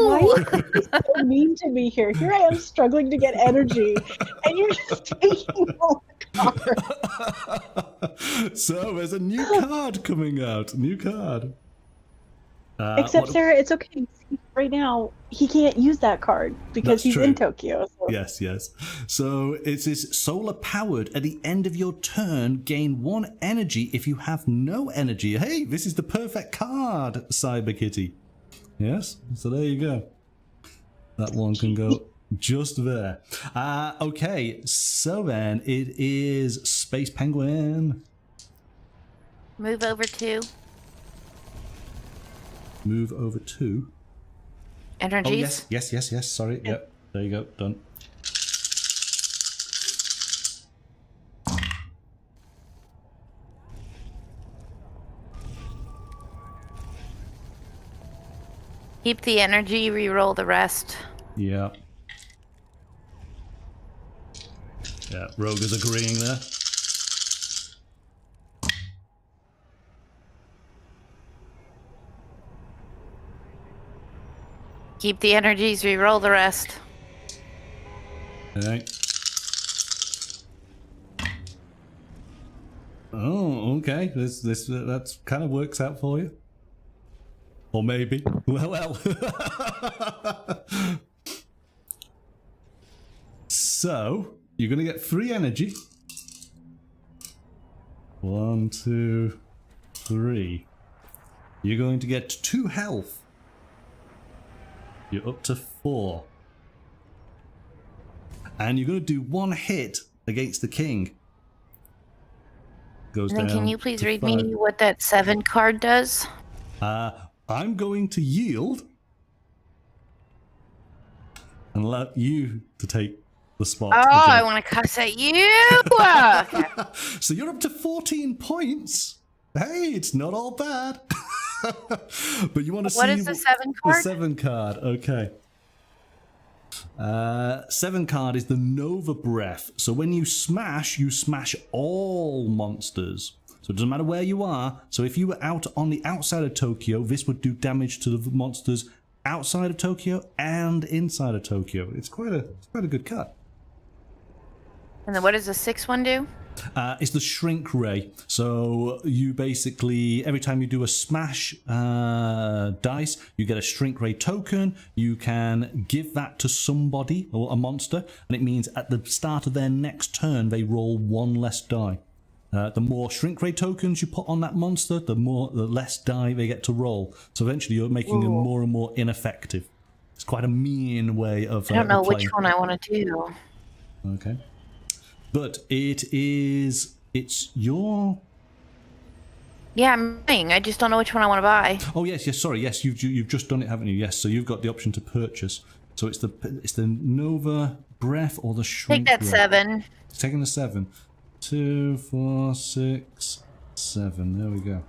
Why are you so mean to me here? Here I am struggling to get energy, and you're just taking all the cards. So there's a new card coming out. New card. Except, Sarah, it's okay. Right now, he can't use that card because That's he's true. in Tokyo. So. Yes, yes. So it's this solar powered. At the end of your turn, gain 1 energy if you have no energy. Hey, this is the perfect card, Cyber Kitty. Yes, so there you go. That one can go just there. Okay, so then it is Space Penguin. Move over 2. Move over 2. Energies. Oh, yes. Sorry. Yep. There you go. Done. Keep the energy, re-roll the rest. Yeah. Yeah, Rogue is agreeing there. Keep the energies, re-roll the rest. Okay. Oh, okay. That kind of works out for you. Or maybe. Well. So, you're going to get 3 energy. 1, 2, 3. You're going to get 2 health. You're up to 4. And you're going to do 1 hit against the king. Goes And then down can you please to read 5. me what that 7 card does? I'm going to yield and allow you to take the spot. Oh, again. I want to cuss at you! Okay. So you're up to 14 points. Hey, it's not all bad. But you want to see What is the 7 card? The 7 card, okay. 7 card is the Nova Breath. So when you smash all monsters. So it doesn't matter where you are. So if you were out on the outside of Tokyo, this would do damage to the monsters outside of Tokyo and inside of Tokyo. It's quite a good card. And then what does the 6th one do? It's the Shrink Ray. So you basically, every time you do a smash dice, you get a Shrink Ray token. You can give that to somebody or a monster, and it means at the start of their next turn, they roll 1 less die. The more Shrink Ray tokens you put on that monster, the less die they get to roll. So eventually you're making them more and more ineffective. It's quite a mean way of I don't know playing. which one I want to do. Okay. But it's your... Yeah, I'm buying. I just don't know which one I want to buy. Oh yes, sorry, yes, you've just done it, haven't you? Yes, so you've got the option to purchase. So it's the Nova Breath or the Shrink. Take that Ray. 7. It's taking the 7. 2, 4, 6, 7. There we go.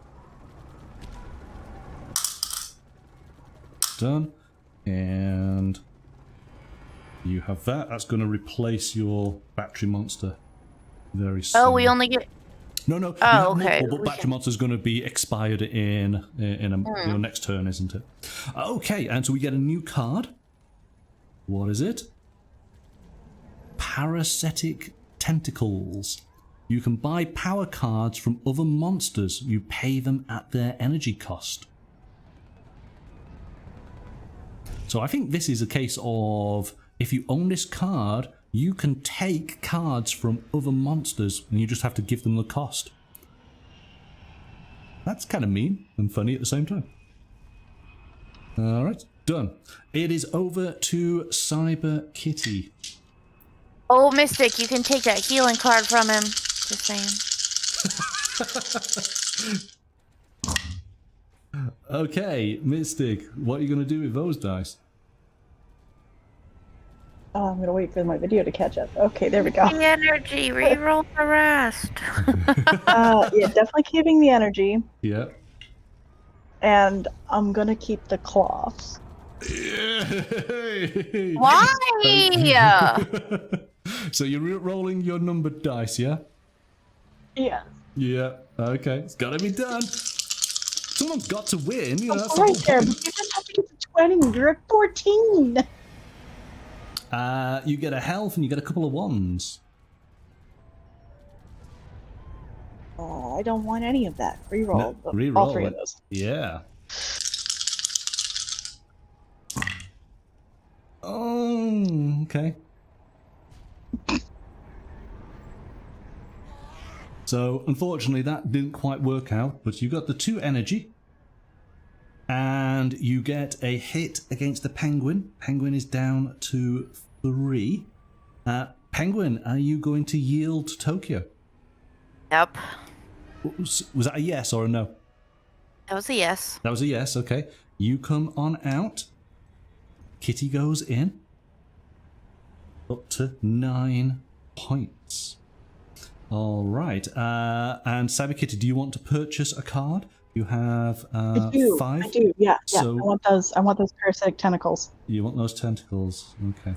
Done. And you have that. That's going to replace your battery monster very soon. Oh, we only get... No. You Oh, have okay. multiple, but battery monster's going to be expired in your next turn, isn't it? Okay, and so we get a new card. What is it? Parasitic Tentacles. You can buy power cards from other monsters. You pay them at their energy cost. So I think this is a case of, if you own this card, you can take cards from other monsters and you just have to give them the cost. That's kind of mean and funny at the same time. Alright, done. It is over to Cyber Kitty. Oh, Mystic, you can take that healing card from him. Just saying. Okay, Mystic, what are you going to do with those dice? Oh, I'm gonna wait for my video to catch up. Okay, there we go. The energy, reroll the rest. Yeah, definitely keeping the energy, Yeah. and I'm gonna keep the cloths. Why? So you're rolling your numbered dice, yeah? Yeah. Yeah. Okay, it's got to be done. Someone's got to win. You know, that's the Right whole there, point. but you just have to get to 20. You're at 14. You get a health and you get a couple of ones. Oh, I don't want any of that. Reroll. No, all reroll 3 it. of those. Yeah. Oh, okay. So, unfortunately, that didn't quite work out, but you got the 2 energy, and you get a hit against the penguin. Penguin is down to 3. Penguin, are you going to yield to Tokyo? Yep. Was that a yes or a no? That was a yes. That was a yes, okay. You come on out. Kitty goes in. Up to 9 points. All right. And Cyber Kitty, do you want to purchase a card? You have I do. 5. I do. Yeah. Yeah. So- I want those. I want those parasitic tentacles. You want those tentacles. Okay.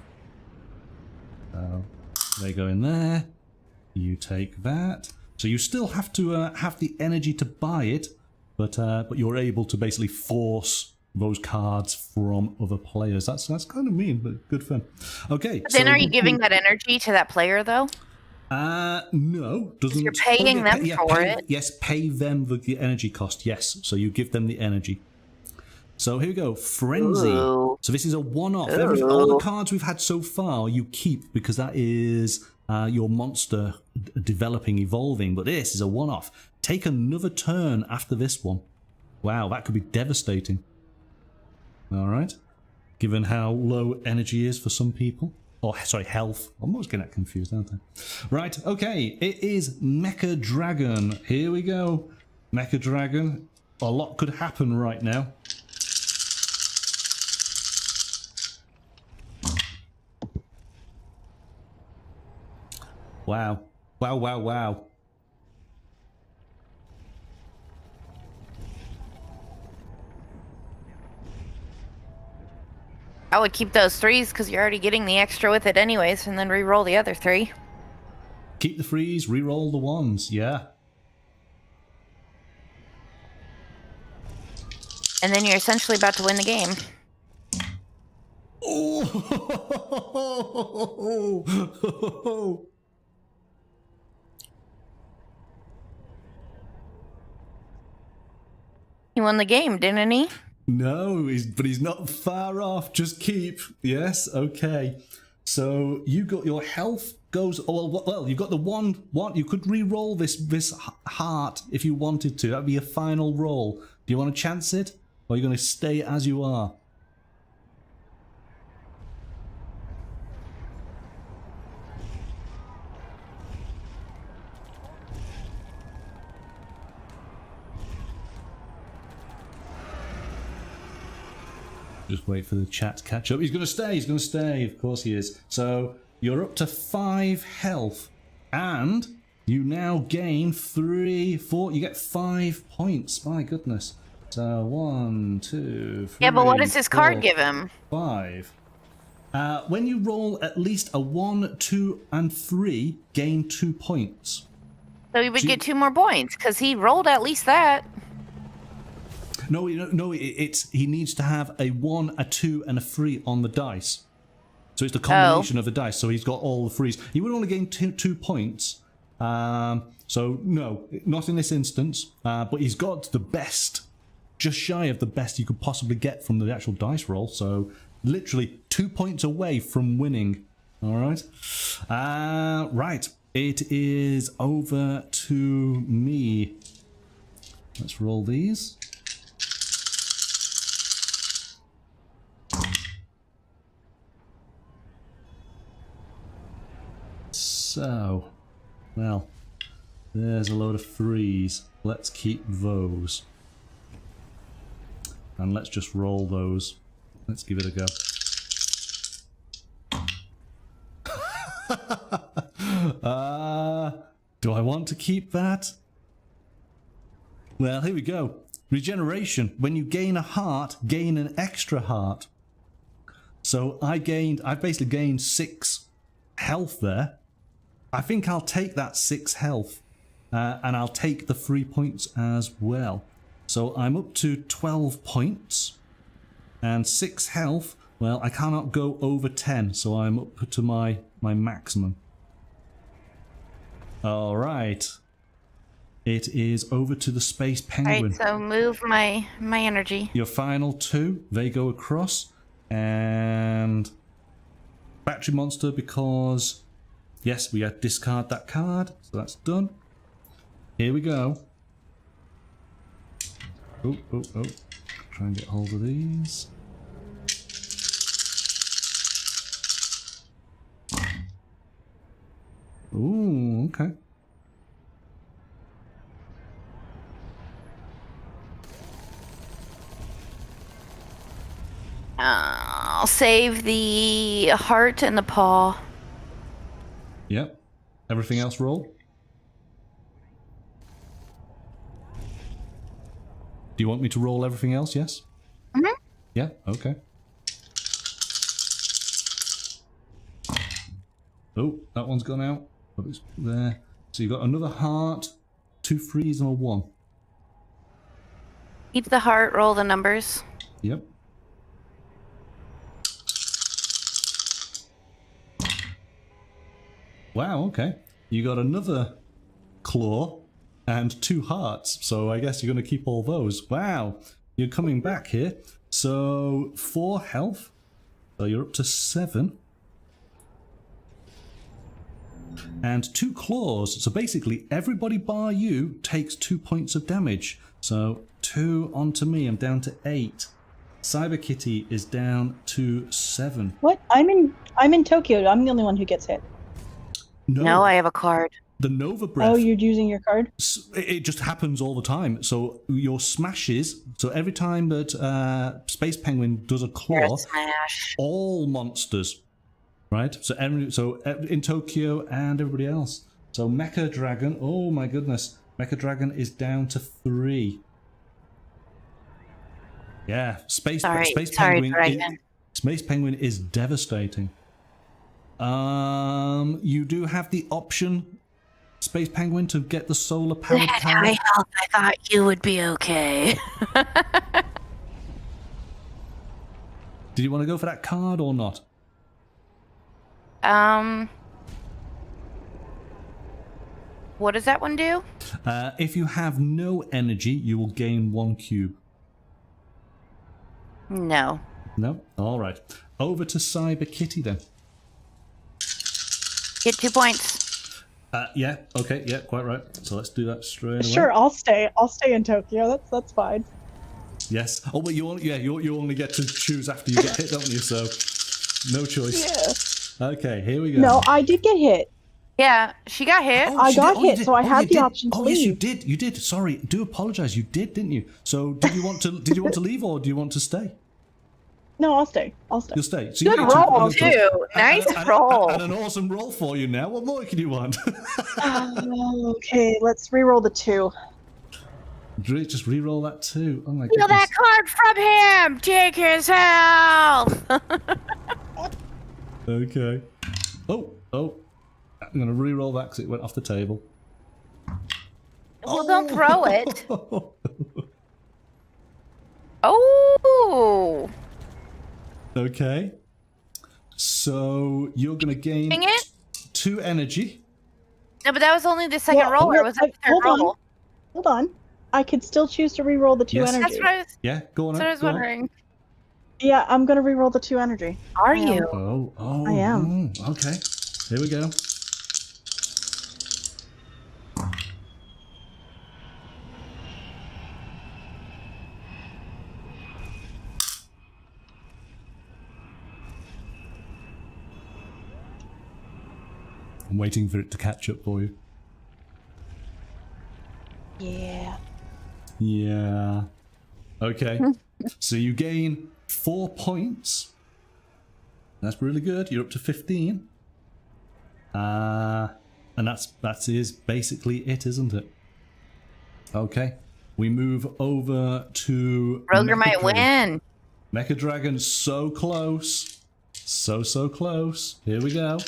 So they go in there. You take that. So you still have to have the energy to buy it, but you're able to basically force those cards from other players. That's kind of mean, but good fun. Okay. But then are you giving that energy to that player, though? No, doesn't. You're paying them for it. Yes, pay them the energy cost. Yes, so you give them the energy. So here we go, Frenzy. Ooh. So this is a one-off. All the cards we've had so far you keep because that is your monster developing, evolving. But this is a one-off. Take another turn after this one. Wow, that could be devastating. All right, given how low energy is for some people. Oh, sorry, health. I'm always getting that confused, aren't I? Right, okay, it is Mecha Dragon. Here we go. Mecha Dragon. A lot could happen right now. Wow. Wow, wow, wow. I would keep those 3s because you're already getting the extra with it anyways, and then re-roll the other 3. Keep the 3s, re-roll the 1s, yeah. And then you're essentially about to win the game. Oh! He won the game, didn't he? No, but he's not far off. Just keep. Yes, okay. So you got your health goes. Oh, well, you've got the one. You could re-roll this heart if you wanted to. That'd be a final roll. Do you want to chance it, or are you going to stay as you are? Just wait for the chat to catch up. He's going to stay. He's going to stay. Of course he is. So you're up to 5 health. And you now gain 3, 4. You get 5 points. My goodness. So 1, 2, 3. Yeah, but what does his 4, card give him? 5. When you roll at least a 1, 2, and 3, gain 2 points. So he would get 2 more points because he rolled at least that. No, it's he needs to have a 1, a 2, and a 3 on the dice. So it's the combination of the dice. So he's got all the 3s. He would only gain 2 points. So no, not in this instance. But he's got the best, just shy of the best you could possibly get from the actual dice roll. So literally 2 points away from winning. All right. Right. It is over to me. Let's roll these. So, well, there's a load of 3s. Let's keep those. And let's just roll those. Let's give it a go. Do I want to keep that? Well, here we go. Regeneration. When you gain a heart, gain an extra heart. So I basically gained 6 health there. I think I'll take that 6 health, and I'll take the 3 points as well. So I'm up to 12 points, and 6 health. Well, I cannot go over 10, so I'm up to my maximum. All right. It is over to the Space Penguin. Alright, so move my energy. Your final 2, they go across, and Battery Monster because... Yes, we had discard that card, so that's done. Here we go. Oh. Try and get hold of these. Ooh, okay. I'll save the heart and the paw. Yep. Everything else roll. Do you want me to roll everything else? Yes? Mm-hmm. Yeah, okay. Oh, that one's gone out. But it's there. So you've got another heart, 2 3s and a 1. Keep the heart, roll the numbers. Yep. Wow, okay. You got another claw and 2 hearts, so I guess you're going to keep all those. Wow, you're coming back here. So 4 health, so you're up to 7. And 2 claws, so basically everybody bar you takes 2 points of damage. So 2 onto me, I'm down to 8. Cyber Kitty is down to 7. What? I'm in Tokyo. I'm the only one who gets hit. No, I have a card. The Nova Breath. Oh, you're using your card? It just happens all the time. So your smashes. So every time that Space Penguin does a claw, Smash. all monsters, right? So in Tokyo and everybody else. So Mecha Dragon. Oh my goodness, Mecha Dragon is down to 3. Yeah, Space Penguin is devastating. You do have the option, Space Penguin, to get the solar powered car. High health, I thought you would be okay. Did you want to go for that card or not? What does that one do? If you have no energy, you will gain 1 cube. No. No? Alright. Over to Cyber Kitty then. Get 2 points. Yeah, okay, yeah, quite right. So let's do that straight away. Sure, I'll stay. I'll stay in Tokyo. That's fine. Yes. Oh, but you only get to choose after you get hit, don't you? So no choice. Yeah. Okay, here we go. No, I did get hit. Yeah, she got hit. Oh, I got you hit, did. so I had you the did. option to Oh, leave. yes, you did. You did. Sorry, do apologize. You did, didn't you? So, did you want to leave or do you want to stay? No, I'll stay. I'll stay. You'll stay. So Good you get roll, two- too. Nice roll. And an awesome roll for you now. What more can you want? Okay, let's re-roll the 2. Just re-roll that too. Oh my Steal goodness. that card from him. Take his health. Okay. Oh. I'm going to re-roll that because it went off the table. Well, don't throw it. Oh. Okay. So you're going to gain Dang it. 2 energy. No, but that was only the second roll, or was that the third roll? Hold on. I could still choose to re-roll the 2 Yes. energy. That's what I was, Yeah, go on. that's what I was go on. wondering. Yeah, I'm gonna re-roll the 2 energy. Are Yeah. you? Oh. I am. Okay. Here we go. I'm waiting for it to catch up for you. Yeah. Yeah. Okay. So you gain 4 points. That's really good. You're up to 15. And that is basically it, isn't it? Okay. We move over to Roger Mecha might Dragon. win. Mecha Dragon, so close. So close. Here we go.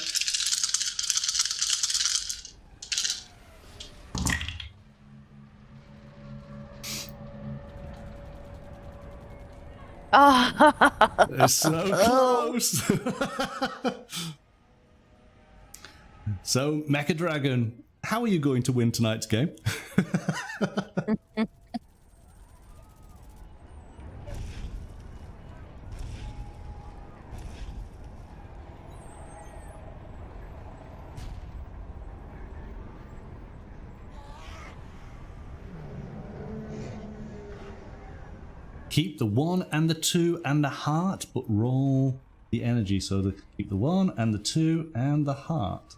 Oh. It's so close. So, Mecha Dragon, how are you going to win tonight's game? Keep the 1 and the 2 and the heart, but roll the energy. So keep the 1 and the 2 and the heart.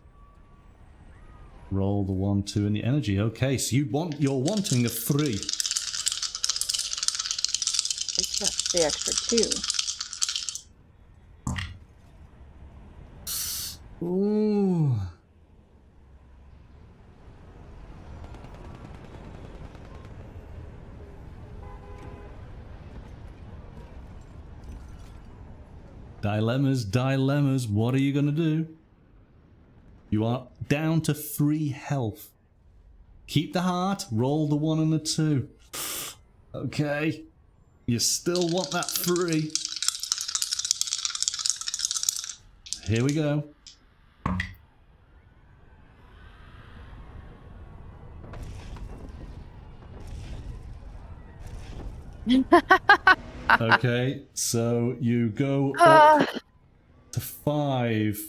Roll the 1, 2 and the energy. Okay, so you're wanting a 3. It's just the extra 2. Ooh. Dilemmas. What are you going to do? You are down to 3 health. Keep the heart. Roll the 1 and the 2. Okay. You still want that 3. Here we go. Okay, so you go up to 5.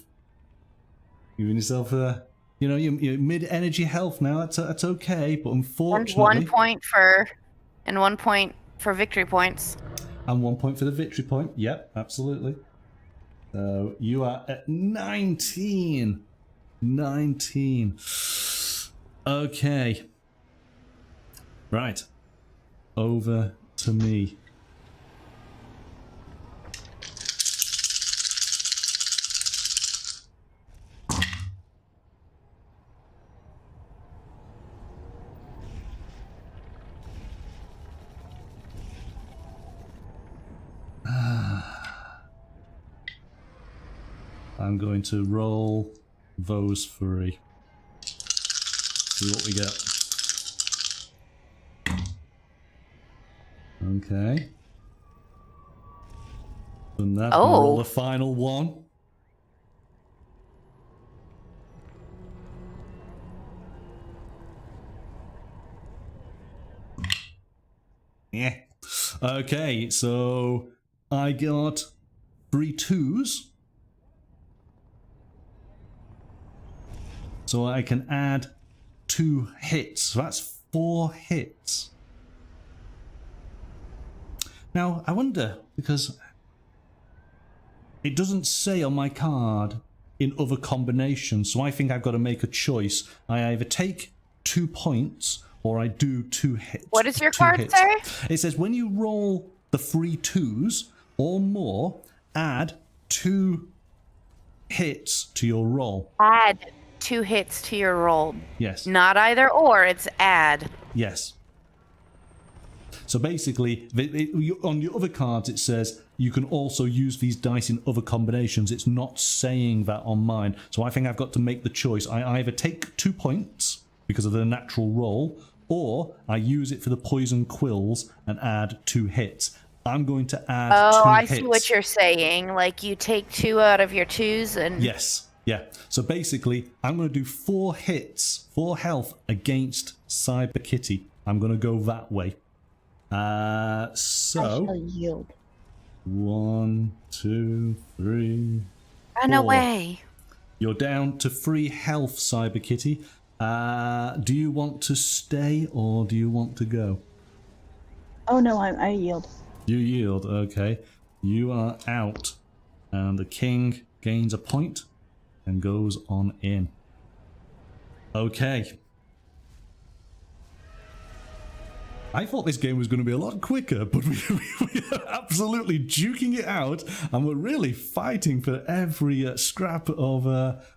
Giving yourself a, you know, you're mid-energy health now. That's okay, but unfortunately, and 1 point for victory points. And 1 point for the victory point. Yep, absolutely. So you are at 19. 19. Okay. Right. Over to me. I'm going to roll those 3. See what we get. Okay. And that, roll the final one. Yeah. Okay, so I got 3 2s. So I can add 2 hits. So that's 4 hits. Now, I wonder, because it doesn't say on my card in other combinations, so I think I've got to make a choice. I either take 2 points or I do 2 hits. What does your card say? It says when you roll the 3 2s or more, add 2 hits to your roll. Add 2 hits to your roll. Yes. Not either or, it's add. Yes. So basically, on your other cards it says you can also use these dice in other combinations. It's not saying that on mine. So I think I've got to make the choice. I either take 2 points because of the natural roll, or I use it for the poison quills and add 2 hits. I'm going to add 2 hits. I see what you're saying. Like you take 2 out of your 2s and... Yes. Yeah. So basically, I'm going to do 4 hits, 4 health against Cyber Kitty. I'm going to go that way. So I shall yield. 1, 2, 3. Run 4. away. You're down to 3 health, Cyber Kitty. Do you want to stay or do you want to go? Oh no, I yield. You yield. Okay. You are out, and the king gains a point and goes on in. Okay. I thought this game was going to be a lot quicker, but we are absolutely duking it out, and we're really fighting for every scrap of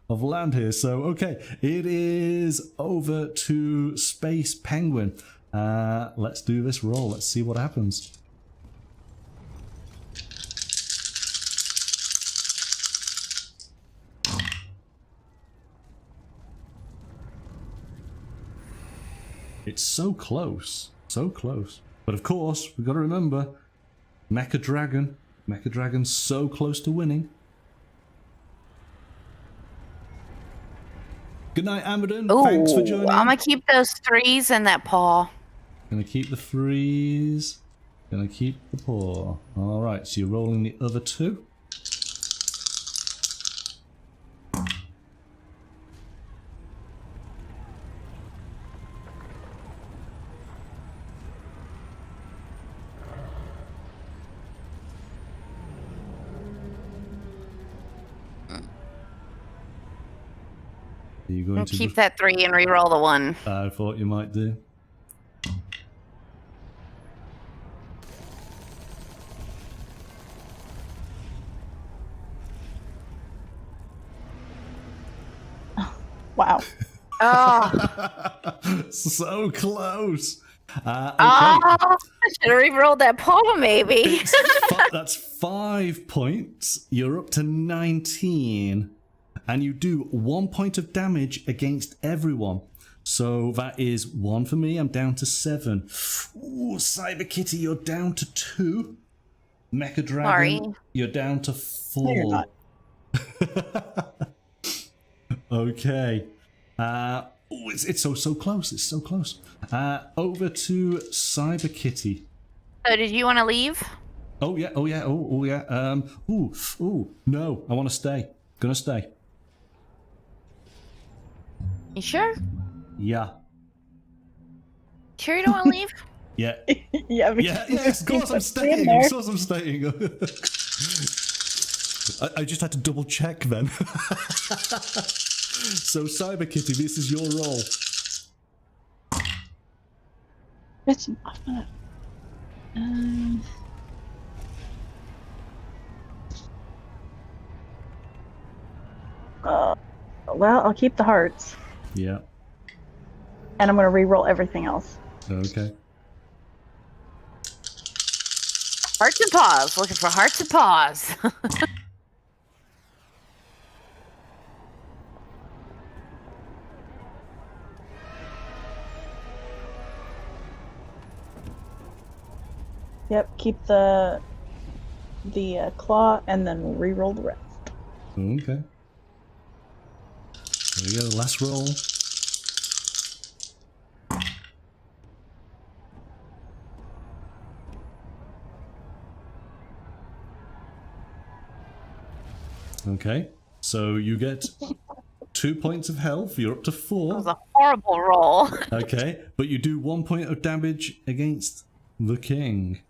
land here. So, okay, it is over to Space Penguin. Let's do this roll. Let's see what happens. It's so close. So close. But of course, we've got to remember, Mecha Dragon. Mecha Dragon's so close to winning. Good night, Amadon. Thanks for joining. I'm going to keep those 3s and that paw. Gonna keep the 3s. Gonna keep the paw. Alright, so you're rolling the other 2. Are you going to keep that 3 and re-roll the 1. I thought you might do. Wow. Oh. So close. Okay. I should have re-rolled that paw, maybe. That's 5 points. You're up to 19. And you do 1 point of damage against everyone. So that is 1 for me. I'm down to 7. Ooh, Cyber Kitty, you're down to 2. Mecha Dragon, Sorry. you're down to No, you're 4. not. Okay. It's so close. It's so close. Over to Cyber Kitty. So did you want to leave? Oh yeah. Oh yeah. No. I want to stay. Gonna stay. You sure? Yeah. Sure you don't want to leave? Yeah. Yeah, Yes, of course I'm staying. Of course I'm staying. I just had to double check then. So, Cyber Kitty, this is your role. Well, I'll keep the hearts, Yeah. and I'm gonna re-roll everything else. Okay. Hearts and paws. Looking for hearts and paws. Yep, keep the claw, and then we'll re-roll the rest. Okay. There we go. Last roll. Okay. So you get 2 points of health. You're up to 4. That was a horrible roll. Okay, but you do 1 point of damage against the king.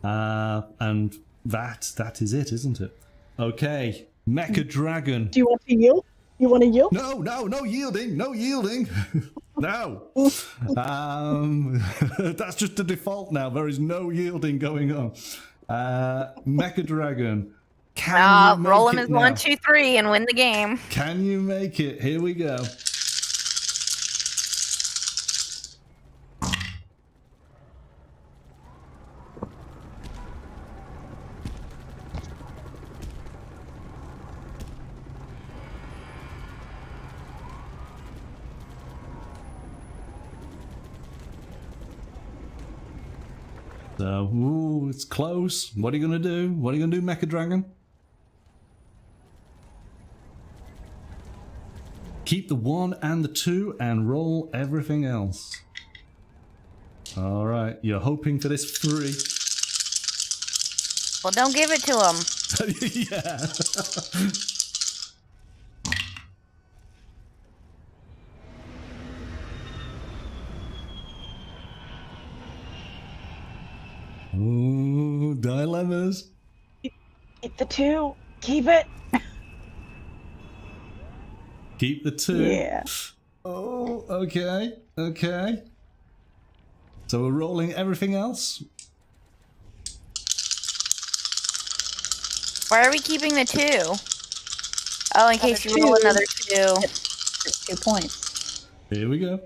And that is it, isn't it? Okay, Mecha Dragon. Do you want to yield? You want to yield? No yielding, no yielding. No. That's just the default now. There is no yielding going on. Mecha Dragon. Can you make Roll him it as now? 1, 2, 3 and win the game. Can you make it? Here we go. So, ooh, it's close. What are you going to do? What are you going to do, Mecha Dragon? Keep the 1 and the 2 and roll everything else. All right, you're hoping for this 3. Well, don't give it to him. Yeah. Ooh, dilemmas. Keep the 2. Keep it. Keep the 2. Yeah. Oh, okay. Okay. So we're rolling everything else. Why are we keeping the 2? Oh, in case you roll another 2. It's 2 points. Here we go.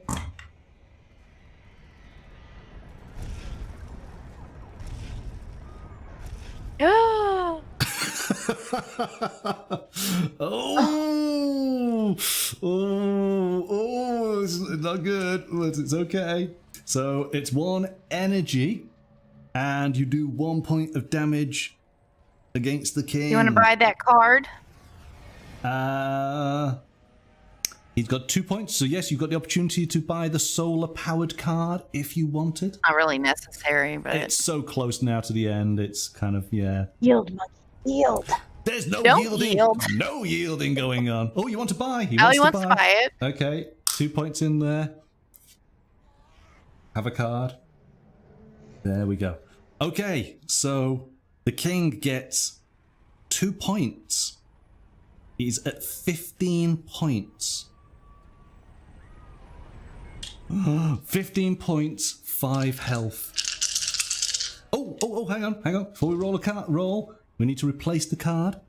It's not good, but it's okay. So it's 1 energy, and you do 1 point of damage against the king. You want to buy that card? He's got 2 points, so yes, you've got the opportunity to buy the solar-powered card if you wanted. Not really necessary, but It's so close now to the end, it's kind of, yeah. Yield, Monkey. Yield. There's no Don't yielding. yield. No yielding going on. Oh, you want to buy? He he wants to buy it. Okay, 2 points in there. Have a card. There we go. Okay, so the king gets 2 points. He's at 15 points. 15 points, 5 health. Oh, hang on. Before we roll a card, we need to replace the card.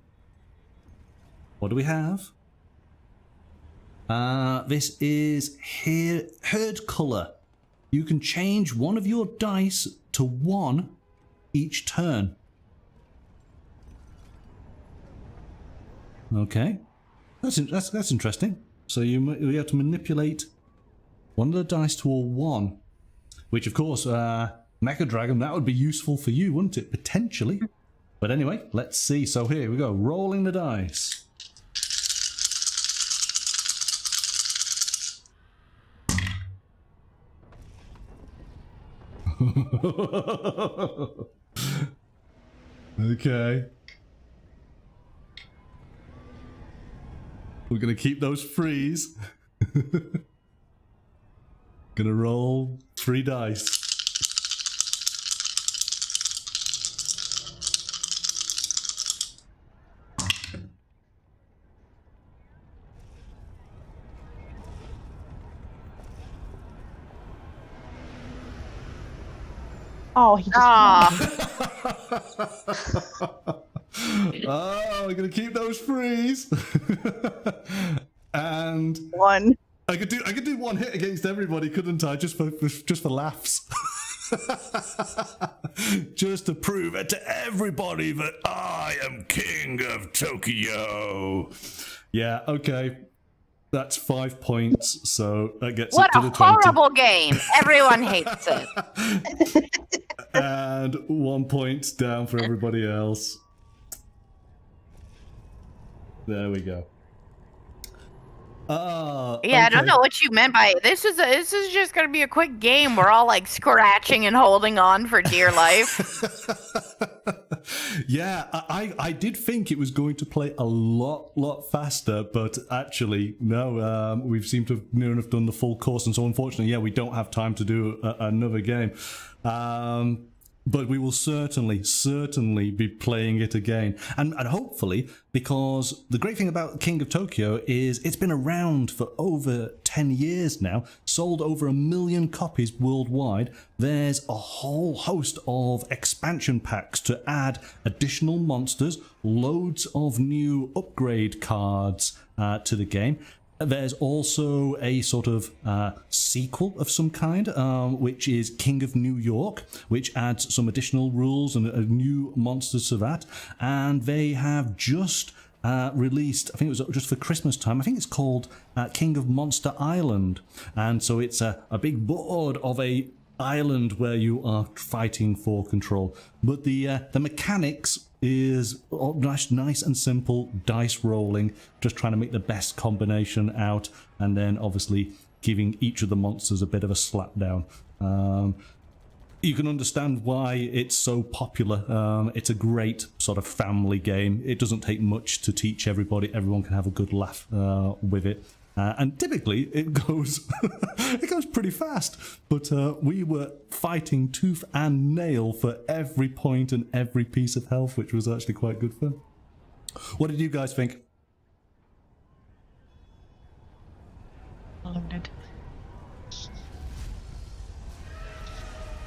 What do we have? This is herd color. You can change one of your dice to 1 each turn. Okay, that's interesting. So you have to manipulate one of the dice to a 1, which of course, Mecha Dragon, that would be useful for you, wouldn't it? Potentially. But anyway, let's see. So here we go, rolling the dice. Okay. We're gonna keep those threes. Gonna roll 3 dice. Oh, he just Oh, we're gonna keep those threes. And won. I could do 1 hit against everybody, couldn't I? Just for laughs. Just to prove it to everybody that I am king of Tokyo. Yeah, okay. That's 5 points, so that gets What it to a the 20. horrible game. Everyone hates it. And 1 point down for everybody else. There we go. Yeah, I don't okay. know what you meant by it. This is just gonna be a quick game. We're all like scratching and holding on for dear life. Yeah, I did think it was going to play a lot faster, but actually no. We seem to have near enough done the full course, and so unfortunately, yeah, we don't have time to do another game. But we will certainly be playing it again. And hopefully, because the great thing about King of Tokyo is it's been around for over 10 years now, sold over 1 million copies worldwide. There's a whole host of expansion packs to add additional monsters, loads of new upgrade cards to the game. There's also a sort of sequel of some kind, which is King of New York, which adds some additional rules and new monsters to that. And they have just released, I think it was just for Christmas time, I think it's called King of Monster Island. And so it's a big board of a island where you are fighting for control. But the mechanics is nice and simple, dice rolling, just trying to make the best combination out, and then obviously giving each of the monsters a bit of a slap down. You can understand why it's so popular. It's a great sort of family game. It doesn't take much to teach everybody. Everyone can have a good laugh with it. And typically it goes it goes pretty fast, but we were fighting tooth and nail for every point and every piece of health, which was actually quite good fun. What did you guys think? Loaded.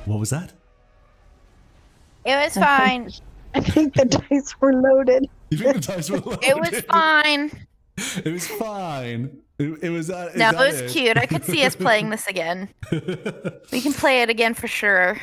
What was that? It was fine. I think the dice were loaded. You think the dice were loaded? It was fine. It was fine. It was that. No, it was cute. I could see us playing this again. We can play it again for sure.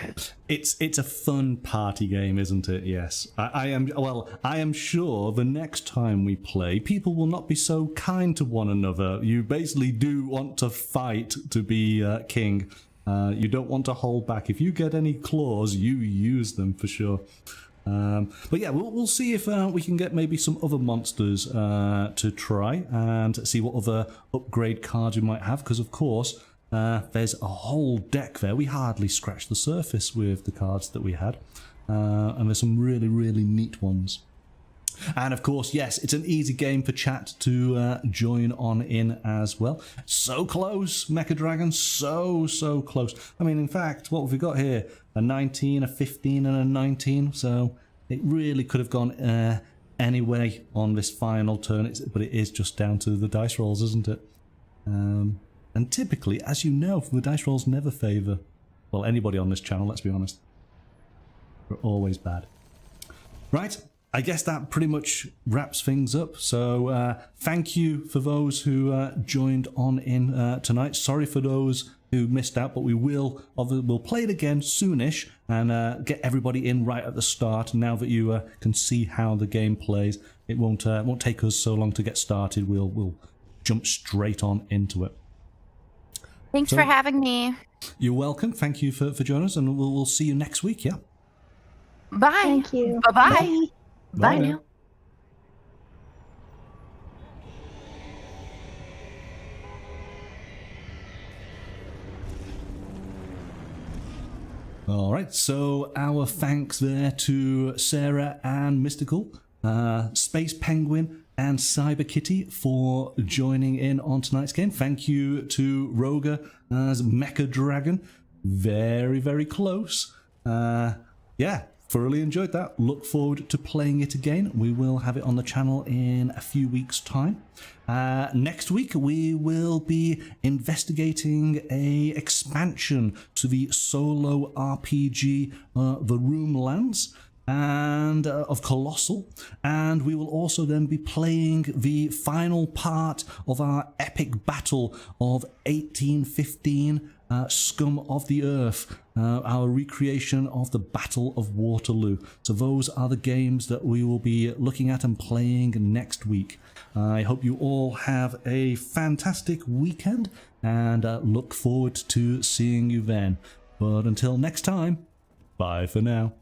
It's a fun party game, isn't it? Yes. I am sure the next time we play, people will not be so kind to one another. You basically do want to fight to be king. You don't want to hold back. If you get any claws, you use them for sure. But yeah, we'll see if we can get maybe some other monsters to try and see what other upgrade cards we might have, because of course there's a whole deck there. We hardly scratched the surface with the cards that we had, and there's some really neat ones. And of course, yes, it's an easy game for chat to join on in as well. So close, Mecha Dragon, so close. I mean, in fact, what have we got here? A 19, a 15, and a 19. So it really could have gone any way on this final turn, but it is just down to the dice rolls, isn't it? And typically, as you know, the dice rolls never favour, well, anybody on this channel, let's be honest. They're always bad. Right. I guess that pretty much wraps things up. So thank you for those who joined on in tonight. Sorry for those who missed out, but we'll play it again soonish and get everybody in right at the start. Now that you can see how the game plays, it won't take us so long to get started. We'll jump straight on into it. Thanks So- for having me. You're welcome. Thank you for joining us, and we'll see you next week. Yeah. Bye. Thank you. Bye-bye. Bye now. All right, so our thanks there to Sarah and Mystical, Space Penguin, and Cyber Kitty for joining in on tonight's game. Thank you to Roga as Mecha Dragon. Very, very close. Yeah, thoroughly enjoyed that. Look forward to playing it again. We will have it on the channel in a few weeks' time. Next week, we will be investigating a expansion to the solo RPG, The Roomlands, and of Colossal, and we will also then be playing the final part of our epic battle of 1815, Scum of the Earth, our recreation of the Battle of Waterloo. So those are the games that we will be looking at and playing next week. I hope you all have a fantastic weekend, and look forward to seeing you then. But until next time, bye for now.